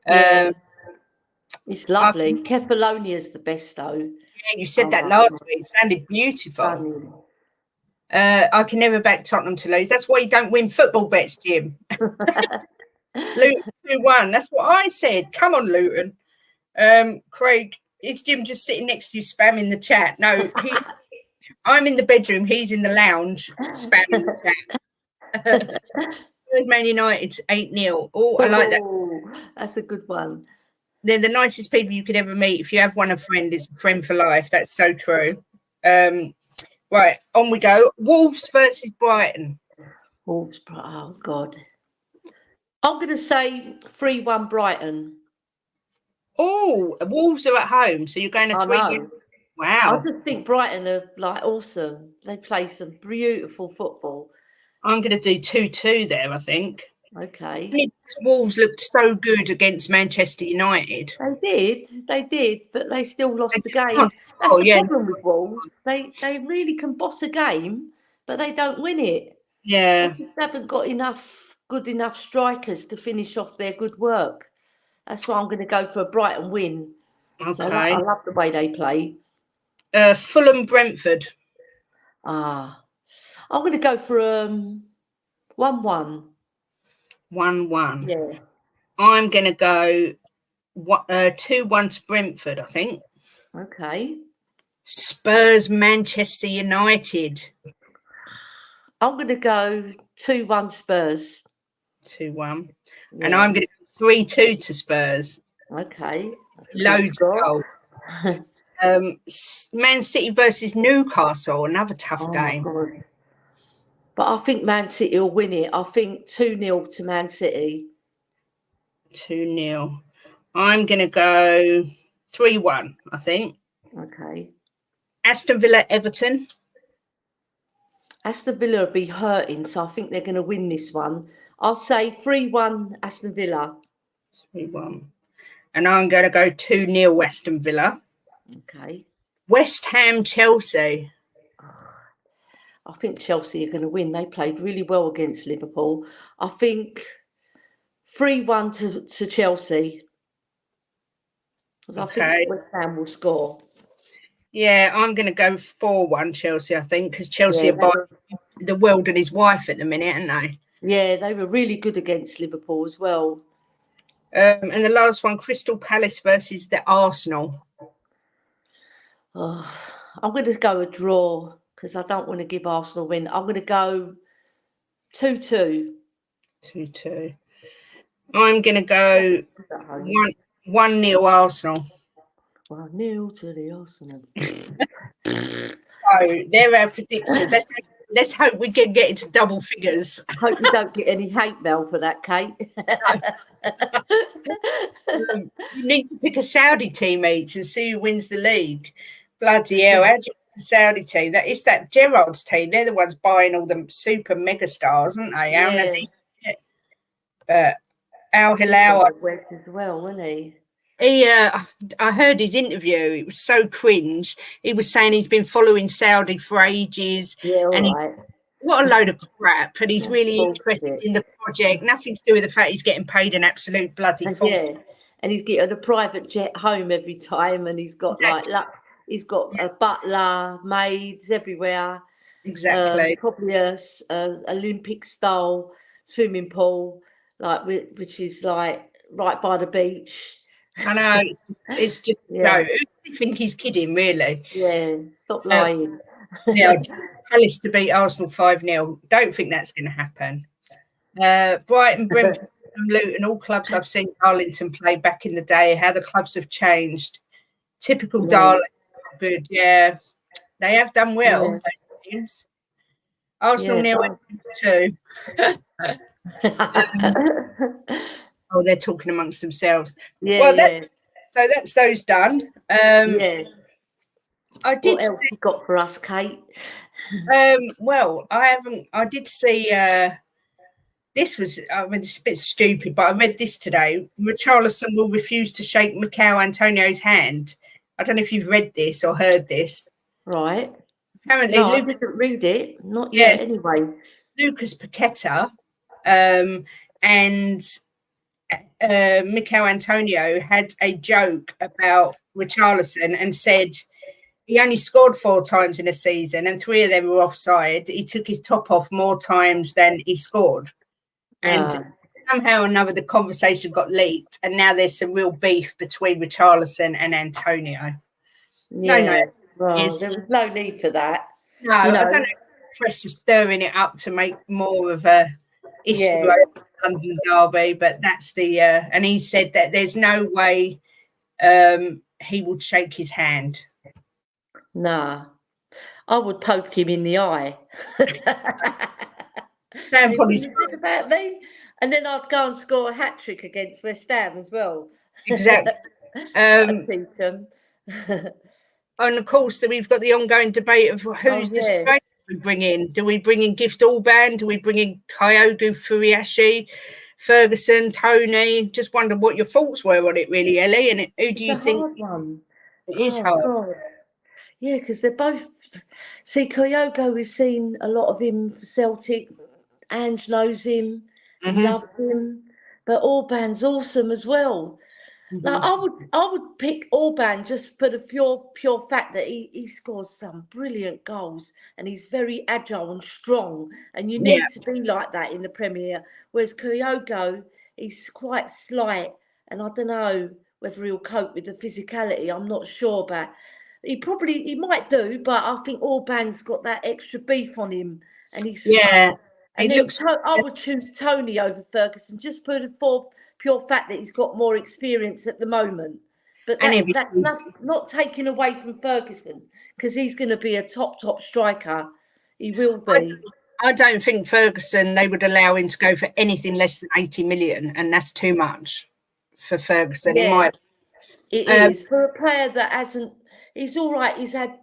Yeah. It's lovely. Kefalonia is the best, though. Yeah, you said that last week. It sounded beautiful. I can never back Tottenham to lose. That's why you don't win football bets, Jim. Luton 2-1. That's what I said. Come on, Luton. Craig, is Jim just sitting next to you spamming the chat? No, I'm in the bedroom. He's in the lounge spamming the chat. Man United 8-0. Oh, I like that. That's a good one. They're the nicest people you could ever meet. If you have one a friend, it's a friend for life. That's so true. Right, on we go. Wolves versus Brighton. Wolves, oh God. I'm going to say 3-1 Brighton. Oh, Wolves are at home, so you're going to 3-0. Wow. I just think Brighton are awesome. They play some beautiful football. I'm going to do 2-2 there, I think. Okay. Wolves looked so good against Manchester United. They did, but they still lost the game. That's the problem with Wolves. They really can boss a game, but they don't win it. Yeah. They haven't got good enough strikers to finish off their good work. That's why I'm going to go for a Brighton win. Okay. So I love the way they play. Fulham Brentford. I'm going to go for 1-1. 1-1. Yeah. I'm going to go 2-1 to Brentford, I think. Okay. Spurs Manchester United. I'm going to go 2-1 Spurs. 2-1. Yeah. And I'm going to go 3-2 to Spurs. Okay. Loads of goals. Man City versus Newcastle, another tough game. God. But I think Man City will win it. I think 2-0 to Man City. 2-0. I'm going to go 3-1, I think. Okay. Aston Villa Everton. Aston Villa will be hurting, so I think they're going to win this one. I'll say 3-1 Aston Villa. 3-1. And I'm going to go 2-0 Aston Villa. Okay. West Ham Chelsea. I think Chelsea are going to win. They played really well against Liverpool. I think 3-1 to Chelsea. Because I think West Ham will score. Yeah, I'm going to go 4-1 Chelsea, I think, because Chelsea are by the world and his wife at the minute, aren't they? Yeah, they were really good against Liverpool as well. And the last one, Crystal Palace versus the Arsenal. I'm going to go a draw because I don't want to give Arsenal a win. I'm going to go 2-2. 2-2. I'm going to go 1-0 Arsenal. 1-0 to the Arsenal. So there are our predictions. Let's let's hope we can get into double figures. Hope you don't get any hate mail for that, Kate. You need to pick a Saudi team each and see who wins the league. Bloody hell, how do you pick a Saudi team? It's that Gerrard's team. They're the ones buying all the super mega stars, aren't they? Yeah. But Al Hilal as well, isn't he? I heard his interview. It was so cringe. He was saying he's been following Saudi for ages. Yeah, and right. What a load of crap. And he's really interested in the project. Nothing to do with the fact he's getting paid an absolute bloody fortune. Yeah, and he's getting a private jet home every time, and he's got he's got a butler, maids everywhere. Exactly. Probably a Olympic style swimming pool, which is like right by the beach. I know, it's just no. Who do you think he's kidding, really? Yeah, stop lying. Palace to beat Arsenal 5-0. Don't think that's going to happen. Brighton, Brentford, and Luton, all clubs I've seen Darlington play back in the day. How the clubs have changed. Typical Darlington. Good, yeah. They have done well. Those teams. Arsenal near 2. Oh, they're talking amongst themselves. So that's those done. I did. What else you got for us, Kate? Well, I haven't. I did see. This was. I mean, it's a bit stupid, but I read this today. Richarlison will refuse to shake Mikel Antonio's hand. I don't know if you've read this or heard this. Right. Apparently, I didn't read it. Not yet. Anyway, Lucas Paqueta, and Mikel Antonio had a joke about Richarlison and said he only scored 4 times in a season and 3 of them were offside. He took his top off more times than he scored. And somehow or another, the conversation got leaked, and now there's some real beef between Richarlison and Antonio. Yeah. Well, there was no need for that. No, I don't know if the press is stirring it up to make more of a issue over London derby, but that's the and he said that there's no way he would shake his hand. Nah, I would poke him in the eye. Sam probably think about me, and then I'd go and score a hat trick against West Ham as well. Exactly. And of course, we've got the ongoing debate of who's the striker we bring in. Do we bring in Gift Allban? Do we bring in Kyogo Furiashi, Ferguson, Tony? Just wonder what your thoughts were on it, really, Ellie. And who do you think? Hard one. It is hard. God. Yeah, because they're both. See, Kyogo, we've seen a lot of him for Celtic. Ange knows him, loves him, but Orban's awesome as well. Like I would pick Orban just for the pure fact that he scores some brilliant goals and he's very agile and strong, and you need to be like that in the Premier. Whereas Kyogo, he's quite slight, and I don't know whether he'll cope with the physicality. I'm not sure, but he might do. But I think Orban's got that extra beef on him, and he's And then I would choose Tony over Ferguson just for the pure fact that he's got more experience at the moment. But that's not taken away from Ferguson, because he's going to be a top striker. He will be. I don't think Ferguson, they would allow him to go for anything less than 80 million, and that's too much for Ferguson. It is. For a player that hasn't, he's all right. He's had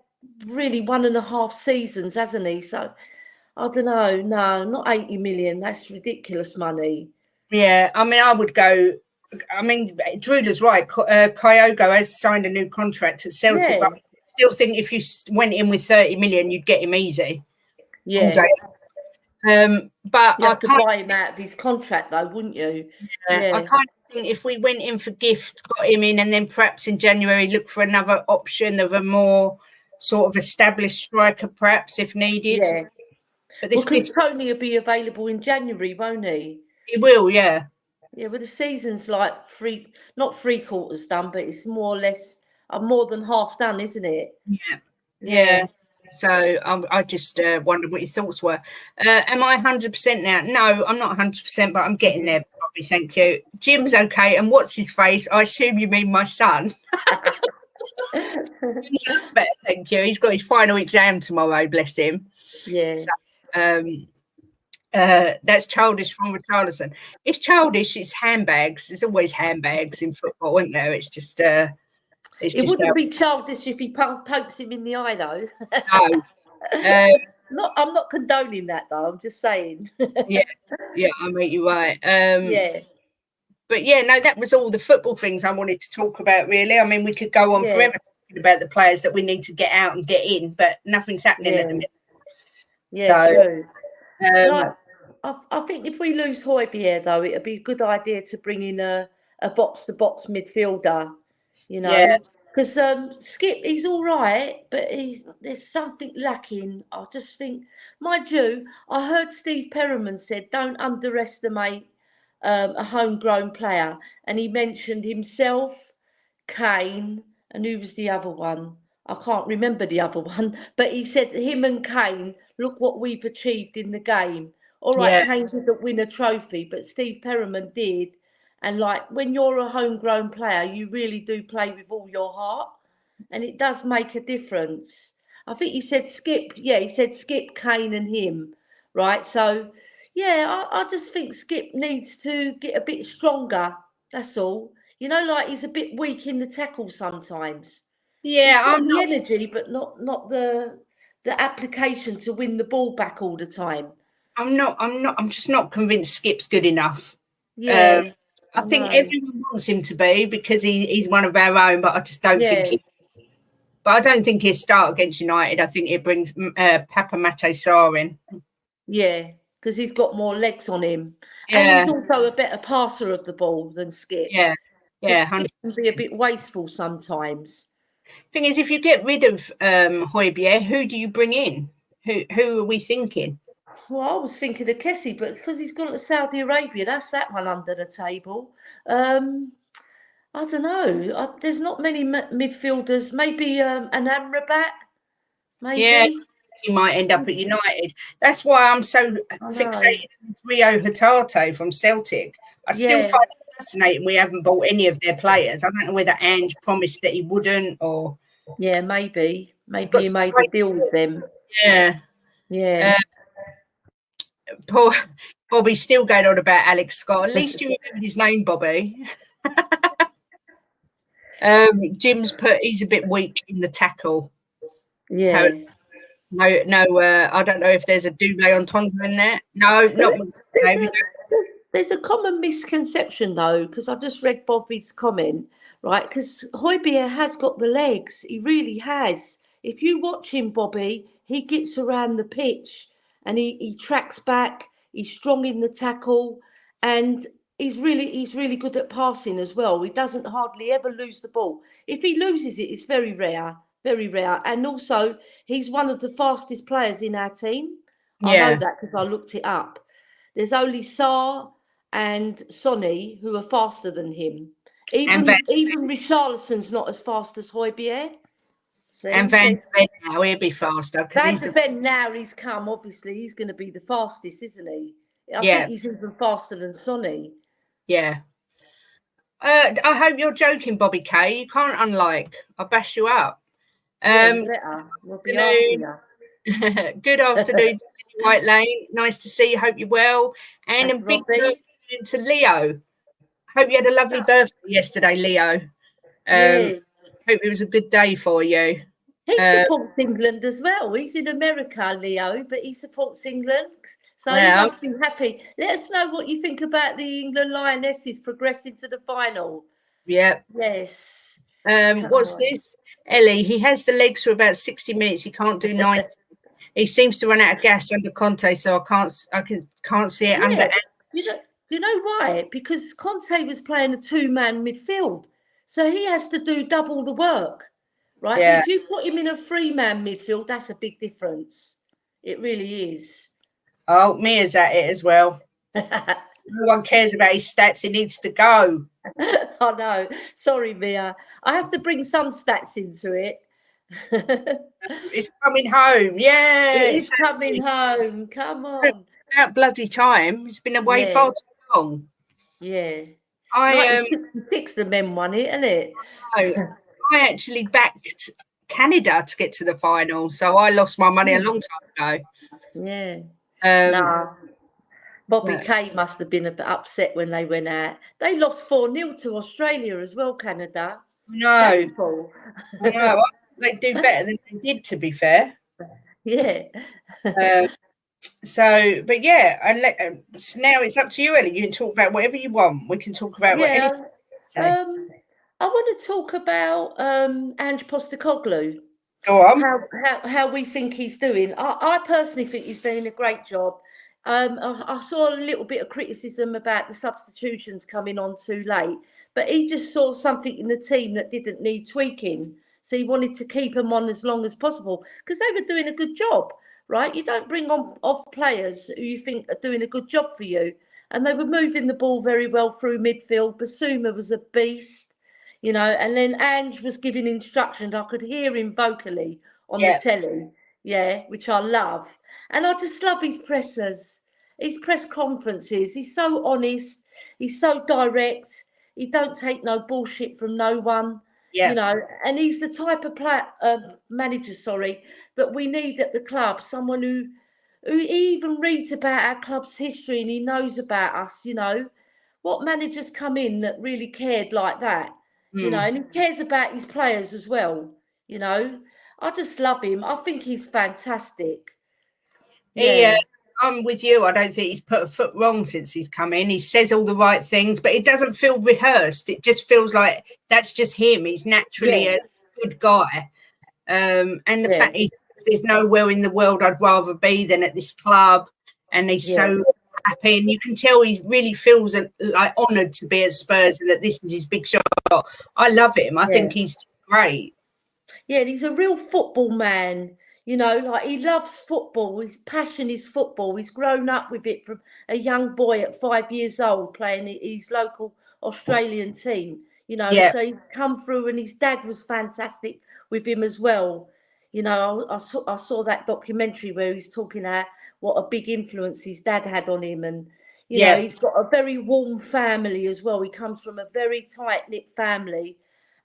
really 1.5 seasons, hasn't he? So I don't know. No, not 80 million. That's ridiculous money. Yeah, I mean, I would go. I mean, Drula's right. Kyogo has signed a new contract at Celtic, but I still think if you went in with 30 million, you'd get him easy. Yeah. But you have to buy him out of his contract, though, wouldn't you? I kind of think if we went in for Gift, got him in, and then perhaps in January look for another option of a more sort of established striker, perhaps if needed. Yeah. But because Tony will be available in January, won't he? He will, yeah. Yeah, well, the season's like not 3/4 done, but it's more or less more than half done, isn't it? Yeah. So I just wondered what your thoughts were. Am I 100% now? No, I'm not 100%, but I'm getting there, Bobby. Thank you. Jim's okay. And what's his face? I assume you mean my son. He's better, thank you. He's got his final exam tomorrow, bless him. Yeah. So That's childish from Richarlison. It's childish. It's handbags. There's always handbags in football, isn't there? It's just. It wouldn't be childish if he pokes him in the eye, though. No. I'm not condoning that, though. I'm just saying. Yeah, I make you right. Yeah. But yeah, no, that was all the football things I wanted to talk about, really. I mean, we could go on forever talking about the players that we need to get out and get in, but nothing's happening at the minute. Yeah, so, true. No, I think if we lose Højbjerg, though, it'd be a good idea to bring in a box-to-box midfielder, you know. Because Skip, he's all right, but there's something lacking. I just think, mind you, I heard Steve Perriman said, don't underestimate a homegrown player. And he mentioned himself, Kane, and who was the other one? I can't remember the other one. But he said him and Kane, look what we've achieved in the game. All right, Kane didn't win a trophy, but Steve Perriman did. And like when you're a homegrown player, you really do play with all your heart. And it does make a difference. I think he said Skip, Kane and him, right? So, yeah, I just think Skip needs to get a bit stronger. That's all. You know, like he's a bit weak in the tackle sometimes. Yeah, he's got the energy, but not the application to win the ball back all the time. I'm just not convinced Skip's good enough. Yeah. I think everyone wants him to be because he's one of our own, but I just don't think but I don't think he'll start against United. I think he'll bring Papa Mate Sarr in. Yeah, because he's got more legs on him. Yeah. And he's also a better passer of the ball than Skip. Yeah. Skip can be a bit wasteful sometimes. Thing is, if you get rid of Højbjerg, who do you bring in? Who are we thinking? Well, I was thinking of Kessie, but because he's gone to Saudi Arabia, that's that one under the table. I don't know. There's not many midfielders. Maybe an Amrabat. Maybe. Yeah, he might end up at United. That's why I'm so fixated on Rio Hatate from Celtic. I still find it fascinating we haven't bought any of their players. I don't know whether Ange promised that he wouldn't or. Yeah, maybe. Maybe he made a deal with them. Yeah. Yeah. Poor Bobby's still going on about Alex Scott. At least you remembered his name, Bobby. Jim's he's a bit weak in the tackle. Yeah. No, I don't know if there's a double entendre in there. No, not. There's a common misconception though, because I just read Bobby's comment, right? Because Højbjerg has got the legs. He really has. If you watch him, Bobby, he gets around the pitch and he tracks back. He's strong in the tackle, and he's really good at passing as well. He doesn't hardly ever lose the ball. If he loses it, it's very rare. Very rare. And also, he's one of the fastest players in our team. I know that because I looked it up. There's only Sarr and Sonny who are faster than him. Even Richarlison's not as fast as Højbjerg. And Van de Ven now, he'll be faster. Van de Ven now he's come, obviously, he's going to be the fastest, isn't he? I think he's even faster than Sonny. Yeah. I hope you're joking, Bobby K. You can't unlike. I'll bash you up. We'll be good afternoon to White Lane. Nice to see you. Hope you're well. And a big good afternoon to Leo. Hope you had a lovely birthday yesterday, Leo. Hope it was a good day for you. He supports England as well. He's in America, Leo, but he supports England. So he must be happy. Let us know what you think about the England Lionesses progressing to the final. Yeah. Yes. What's this? Ellie, he has the legs for about 60 minutes. He can't do 90. He seems to run out of gas under Conte, so I can't see it under. You know why? Because Conte was playing a two-man midfield, so he has to do double the work, right? Yeah. If you put him in a three-man midfield, that's a big difference. It really is. Oh, Mia's at it as well. No one cares about his stats. He needs to go. I know. Sorry, Mia. I have to bring some stats into it. It's coming home. Yeah. It is coming home. Come on. About bloody time. It's been away far too long. Yeah. 1966 the men won it, isn't it? I actually backed Canada to get to the final, so I lost my money a long time ago. Yeah. No. Bobby but Kay must have been a bit upset when they went out. They lost 4-0 to Australia as well, Canada. no, Shameful. no, they do better than they did, to be fair. Yeah. So, but yeah, so now it's up to you, Ellie. You can talk about whatever you want. We can talk about what anything. Yeah. I want to talk about Ange Postecoglou. Go on. How we think he's doing. I personally think he's doing a great job. I saw a little bit of criticism about the substitutions coming on too late, but he just saw something in the team that didn't need tweaking. So he wanted to keep them on as long as possible because they were doing a good job, right? You don't bring on off players who you think are doing a good job for you. And they were moving the ball very well through midfield. Basuma was a beast, and then Ange was giving instructions. I could hear him vocally on the telly, which I love. And I just love his press conferences. He's so honest. He's so direct. He don't take no bullshit from no one. And he's the type of manager, that we need at the club. Someone who even reads about our club's history and he knows about us. What managers come in that really cared like that? And he cares about his players as well. I just love him. I think he's fantastic. I'm with you. I don't think he's put a foot wrong since he's come in. He says all the right things, but it doesn't feel rehearsed. It just feels like that's just him. He's naturally a good guy. And the fact is, there's nowhere in the world I'd rather be than at this club. And he's so happy. And you can tell he really feels like honoured to be at Spurs and that this is his big shot. I love him. I think he's great. Yeah, and he's a real football man. Like he loves football. His passion is football. He's grown up with it from a young boy at 5 years old playing his local Australian team. So he's come through, and his dad was fantastic with him as well. I saw that documentary where he's talking about what a big influence his dad had on him, and he's got a very warm family as well. He comes from a very tight knit family,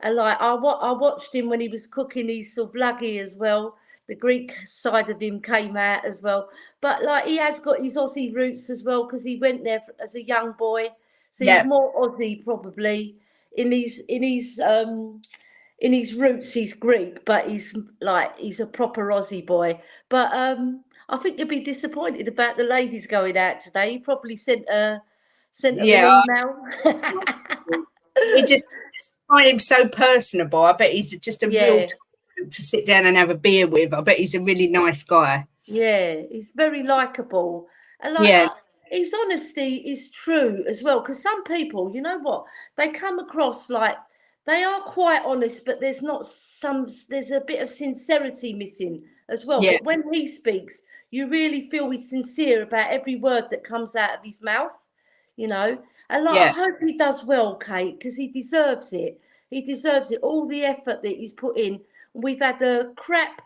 and like I watched him when he was cooking his souvlaki as well. The Greek side of him came out as well. But like he has got his Aussie roots as well because he went there as a young boy. So he's more Aussie probably. In his roots he's Greek, but he's a proper Aussie boy. But I think you'll be disappointed about the ladies going out today. He probably sent her an email. He just find him so personable. I bet he's just a real to sit down and have a beer with. I bet he's a really nice guy. Yeah, he's very likable. And his honesty is true as well. Because some people, you know what, they come across like they are quite honest, but there's a bit of sincerity missing as well. But when he speaks, you really feel he's sincere about every word that comes out of his mouth, And I hope he does well, Kate, because he deserves it. He deserves it. All the effort that he's put in. We've had a crap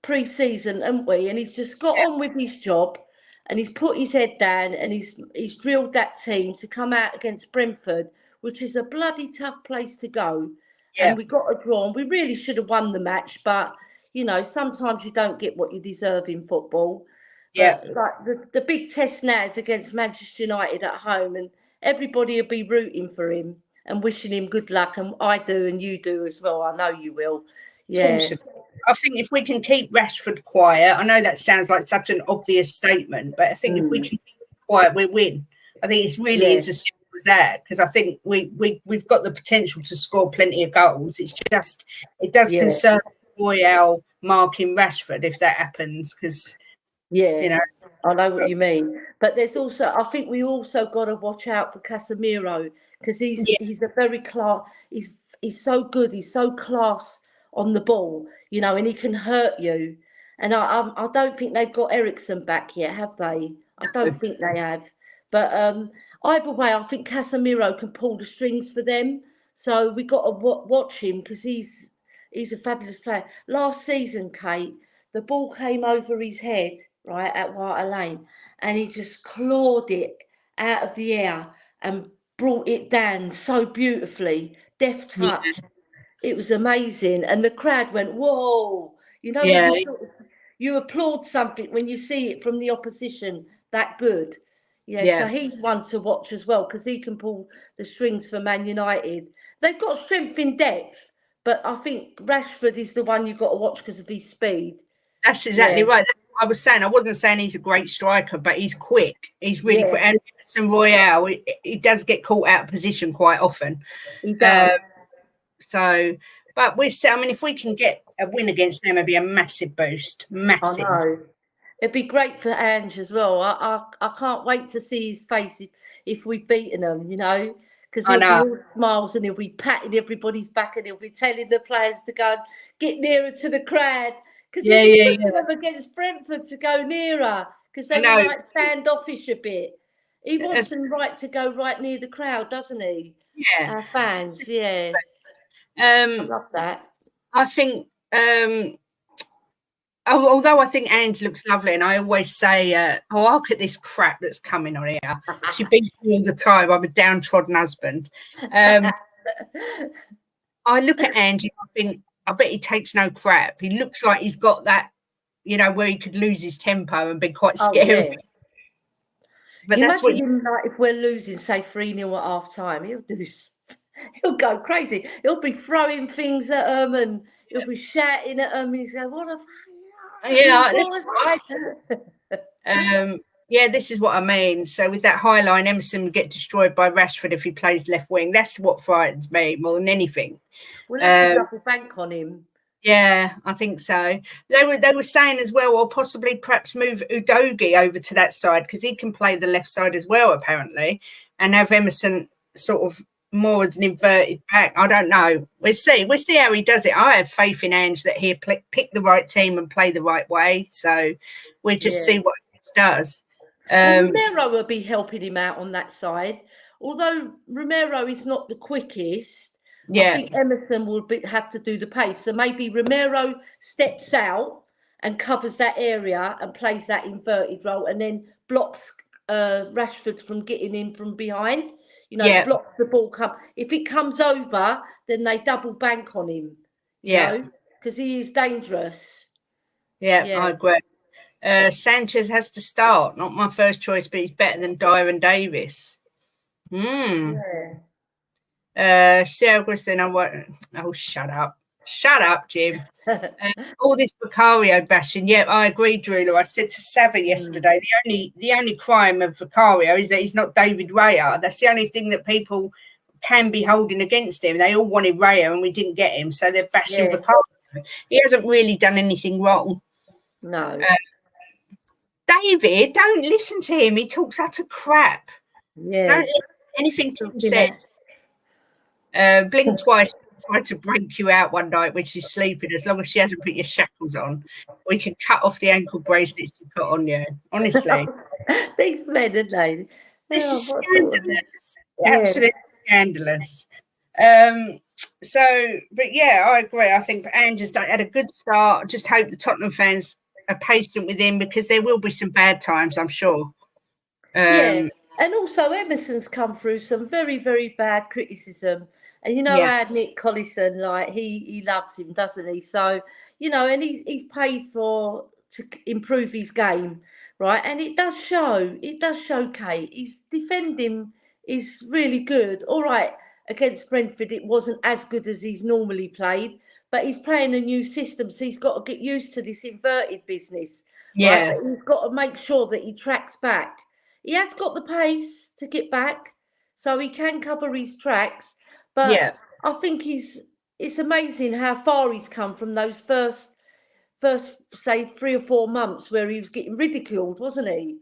pre-season, haven't we? And he's just got on with his job, and he's put his head down, and he's drilled that team to come out against Brentford, which is a bloody tough place to go. And we got a draw. And we really should have won the match, but sometimes you don't get what you deserve in football. But like the big test now is against Manchester United at home, and everybody will be rooting for him and wishing him good luck. And I do, and you do as well. I know you will. Yeah. I think if we can keep Rashford quiet, I know that sounds like such an obvious statement, but I think if we can keep him quiet, we win. I think it's really is as simple as that, because I think we've got the potential to score plenty of goals. It's just it does concern Royale marking Rashford if that happens, because I know what you mean. But there's also, I think we also got to watch out for Casemiro, because he's a very class. He's so good. He's so class on the ball, and he can hurt you. And I don't think they've got Eriksen back yet, have they? I don't think they have. But either way, I think Casemiro can pull the strings for them. So we got to watch him, because he's a fabulous player. Last season, Kate, the ball came over his head, right, at White Lane, and he just clawed it out of the air and brought it down so beautifully. Deft touch. It was amazing. And the crowd went, whoa. When you applaud something when you see it from the opposition that good. Yeah, so he's one to watch as well because he can pull the strings for Man United. They've got strength in depth, but I think Rashford is the one you've got to watch because of his speed. That's exactly right. I was saying, I wasn't saying he's a great striker, but he's quick. He's really quick. And Emerson Royale, he does get caught out of position quite often. He does. But I mean, if we can get a win against them, it'd be a massive boost. Massive. I know. It'd be great for Ange as well. I can't wait to see his face if we've beaten them, you know, because he'll be all smiles and he'll be patting everybody's back and he'll be telling the players to go get nearer to the crowd. Because he's pushing them against Brentford to go nearer because they were like standoffish a bit. He wants them to go right near the crowd, doesn't he? Yeah. Our fans, I love that. I think... although I think Ange looks lovely, and I always say, look at this crap that's coming on here. She beats me all the time. I'm a downtrodden husband. I look at Ange and I think, I bet he takes no crap. He looks like he's got that, you know, where he could lose his tempo and be quite scary. Yeah. But that's what him, like, if we're losing, say 3-0 at half time, he'll go crazy. He'll be throwing things at them and he'll be shouting at them and he's going, what a this is what I mean. So with that high line, Emerson would get destroyed by Rashford if he plays left wing. That's what frightens me more than anything. We'll have to double bank on him. Yeah, I think so. They were saying as well, or possibly perhaps move Udogie over to that side because he can play the left side as well, apparently, and have Emerson sort of more as an inverted back. I don't know. We'll see how he does it. I have faith in Ange that he'll pick the right team and play the right way. So we'll just see what he does. Romero will be helping him out on that side. Although Romero is not the quickest, I think Emerson will have to do the pace. So maybe Romero steps out and covers that area and plays that inverted role and then blocks Rashford from getting in from behind. You know, block the ball. If it comes over, then they double bank on him. You know, because he is dangerous. Yeah, I agree. Sanchez has to start. Not my first choice, but he's better than Dyer and Davis. Sarah Gristin, shut up. Shut up, Jim. All this Vicario bashing. Yeah, I agree, Drula. I said to Savva yesterday, the only crime of Vicario is that he's not David Raya. That's the only thing that people can be holding against him. They all wanted Raya and we didn't get him, so they're bashing Vicario. He hasn't really done anything wrong. No. David, don't listen to him. He talks utter crap. Yeah. Don't listen to anything Tim says. Blink twice. Try to break you out one night when she's sleeping. As long as she hasn't put your shackles on, we can cut off the ankle bracelets you put on you. Honestly, these men, aren't they? This is scandalous. Absolutely scandalous. But yeah, I agree. I think Ange has had a good start. Just hope the Tottenham fans are patient with him because there will be some bad times, I'm sure. And also Emerson's come through some very, very bad criticism. And you know, I had Nick Collison, like he loves him, doesn't he? So, you know, and he's paid to improve his game, right? And it does show. It does show, Kate. His defending is really good. All right, against Brentford, it wasn't as good as he's normally played, but he's playing a new system, so he's got to get used to this inverted business. Right? But he's got to make sure that he tracks back. He has got the pace to get back, so he can cover his tracks. But I think it's amazing how far he's come from those first say 3 or 4 months where he was getting ridiculed, wasn't he?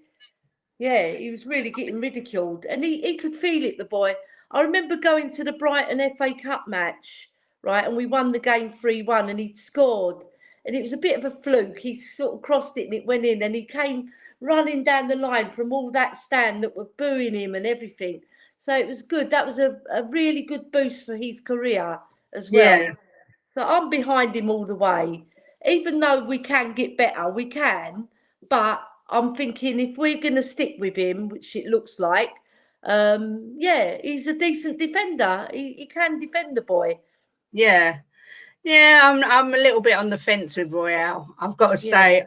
Yeah, he was really getting ridiculed, and he could feel it, the boy. I remember going to the Brighton FA Cup match, right, and we won the game 3-1, and he'd scored, and it was a bit of a fluke. He sort of crossed it and it went in, and he came running down the line from all that stand that were booing him and everything. So it was good. That was a really good boost for his career as well. Yeah. So I'm behind him all the way. Even though we can get better, we can. But I'm thinking if we're going to stick with him, which it looks like, he's a decent defender. He can defend the boy. Yeah. Yeah, I'm a little bit on the fence with Royale. I've got to say,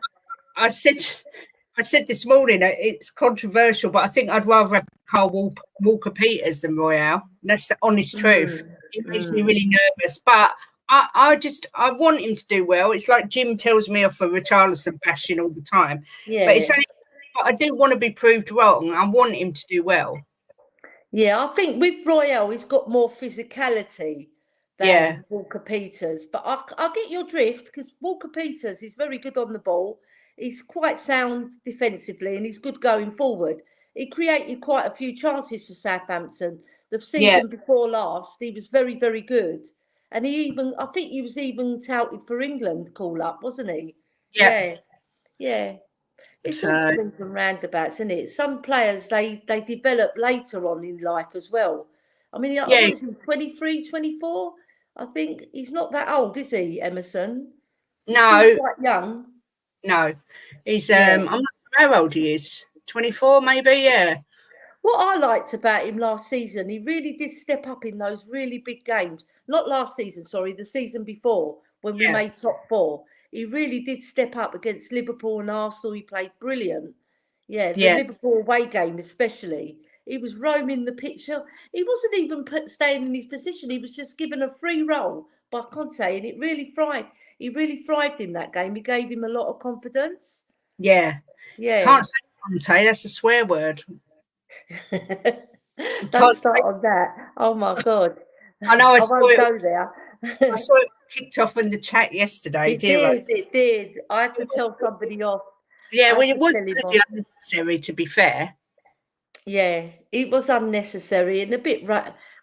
I said this morning, it's controversial, but I think I'd rather have Carl Walker Peters than Royale. That's the honest truth. It makes me really nervous, but I want him to do well. It's like Jim tells me off for Richarlison bashing all the time. Yeah. But I do want to be proved wrong. I want him to do well. Yeah, I think with Royale, he's got more physicality than Walker Peters. But I get your drift, because Walker Peters is very good on the ball. He's quite sound defensively, and he's good going forward. He created quite a few chances for Southampton. The season before last, he was very, very good. And I think he was even touted for England call-up, wasn't he? Yeah. It's all swings and roundabouts, isn't it? Some players, they develop later on in life as well. I mean, what is he, 23, 24? I think he's not that old, is he, Emerson? He's still quite young. No, he's I'm not sure how old he is. 24, maybe. Yeah. What I liked about him last season, he really did step up in those really big games. Not last season, sorry, the season before, when we made top 4. He really did step up against Liverpool and Arsenal. He played brilliant. The Liverpool away game especially. He was roaming the pitch. He wasn't even staying in his position. He was just given a free roll by Conte, and it really He really thrived in that game. He gave him a lot of confidence. Yeah. Can't say Conte. That's a swear word. Don't start on that. Oh my God. I know. I won't go there. I saw it kicked off in the chat yesterday. It did. I had to tell somebody off. Yeah, well, it was really unnecessary, to be fair. Yeah, it was unnecessary and a bit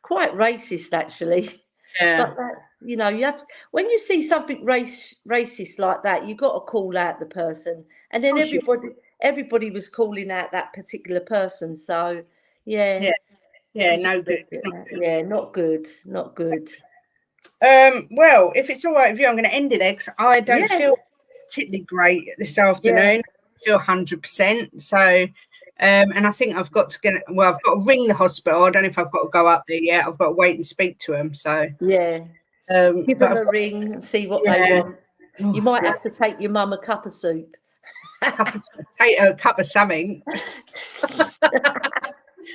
quite racist, actually. Yeah. But that, you have when you see something racist like that, you got to call out the person, and then everybody was calling out that particular person. So no good. Yeah, not good. Well, if it's all right with you, I'm going to end it there, because I don't feel particularly great this afternoon. I feel 100%. So, and I think I've got to ring the hospital. I don't know if I've got to go up there yet. I've got to wait and speak to them. So give them a ring and see what they want. You might have to take your mum a cup of soup. Take a cup of something.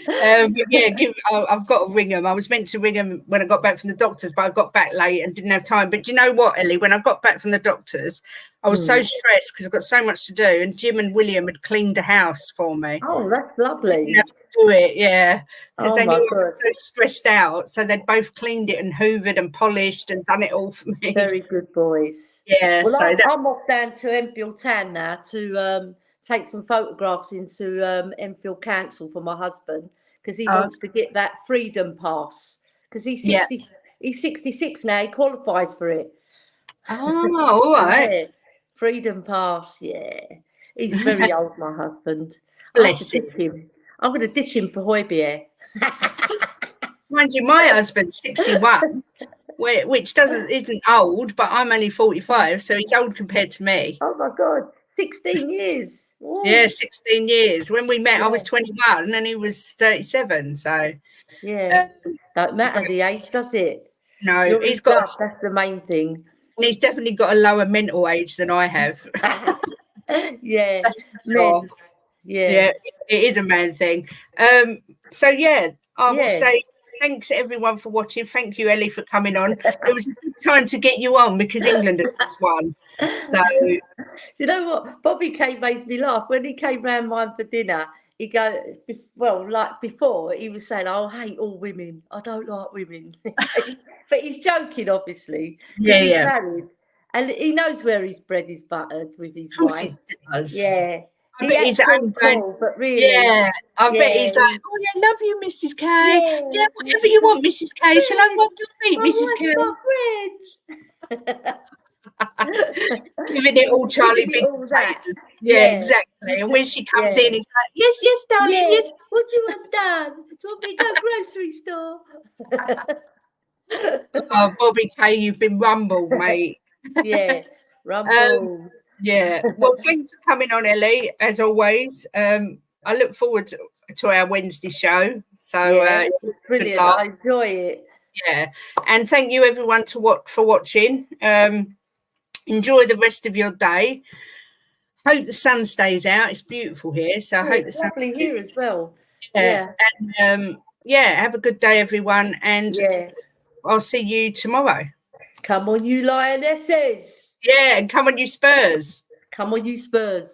I've got to ring them. I was meant to ring them when I got back from the doctors, but I got back late and didn't have time. But do you know what, Ellie? When I got back from the doctors, I was so stressed because I've got so much to do, and Jim and William had cleaned the house for me. Oh, that's lovely. Didn't have to do it, because they knew I was so stressed out. So they'd both cleaned it and hoovered and polished and done it all for me. Very good boys. Yeah. Well, I'm off down to Enfield Town now to take some photographs into Enfield Council for my husband, because he wants to get that freedom pass, because he's 66 now. He qualifies for it. Oh, all right. Freedom pass. He's very old, my husband. Bless him. I'm going to ditch him for Højbjerg. Mind you, my husband's 61, which isn't old, but I'm only 45, so he's old compared to me. Oh my God, 16 years. Whoa. Yeah, 16 years. When we met, I was 21 and he was 37. So don't matter the age, does it? No, that's the main thing. And he's definitely got a lower mental age than I have. That's sure. It is a man thing. I will say thanks everyone for watching. Thank you, Ellie, for coming on. It was a good time to get you on because England had just won. So you know what? Bobby K made me laugh when he came round mine for dinner. He goes, well, like before, he was saying, "I hate all women. I don't like women." But he's joking, obviously. He's married, and he knows where his bread is buttered with his wife. He does. Yeah. I bet he's cool, but really, I bet he's like, "Oh yeah, love you, Mrs. K. Yeah, whatever you want, Mrs. K. Shall I rub your feet, Mrs. K?" Giving it all Charlie Big. Exactly. And when she comes in, he's like, "Yes, darling. Yes. What do you want done? Do you want me to go grocery store?" Oh, Bobby K, you've been rumbled, mate. Rumbled. Well, thanks for coming on, Ellie, as always. I look forward to our Wednesday show. So it's brilliant. I enjoy it. And thank you everyone for watching. Enjoy the rest of your day. hope the sun stays out. It's beautiful here, so I hope the It's sun lovely here as well. Yeah. And have a good day, everyone, and I'll see you tomorrow. Come on, you Lionesses. Yeah, and come on, you Spurs. Come on, you Spurs.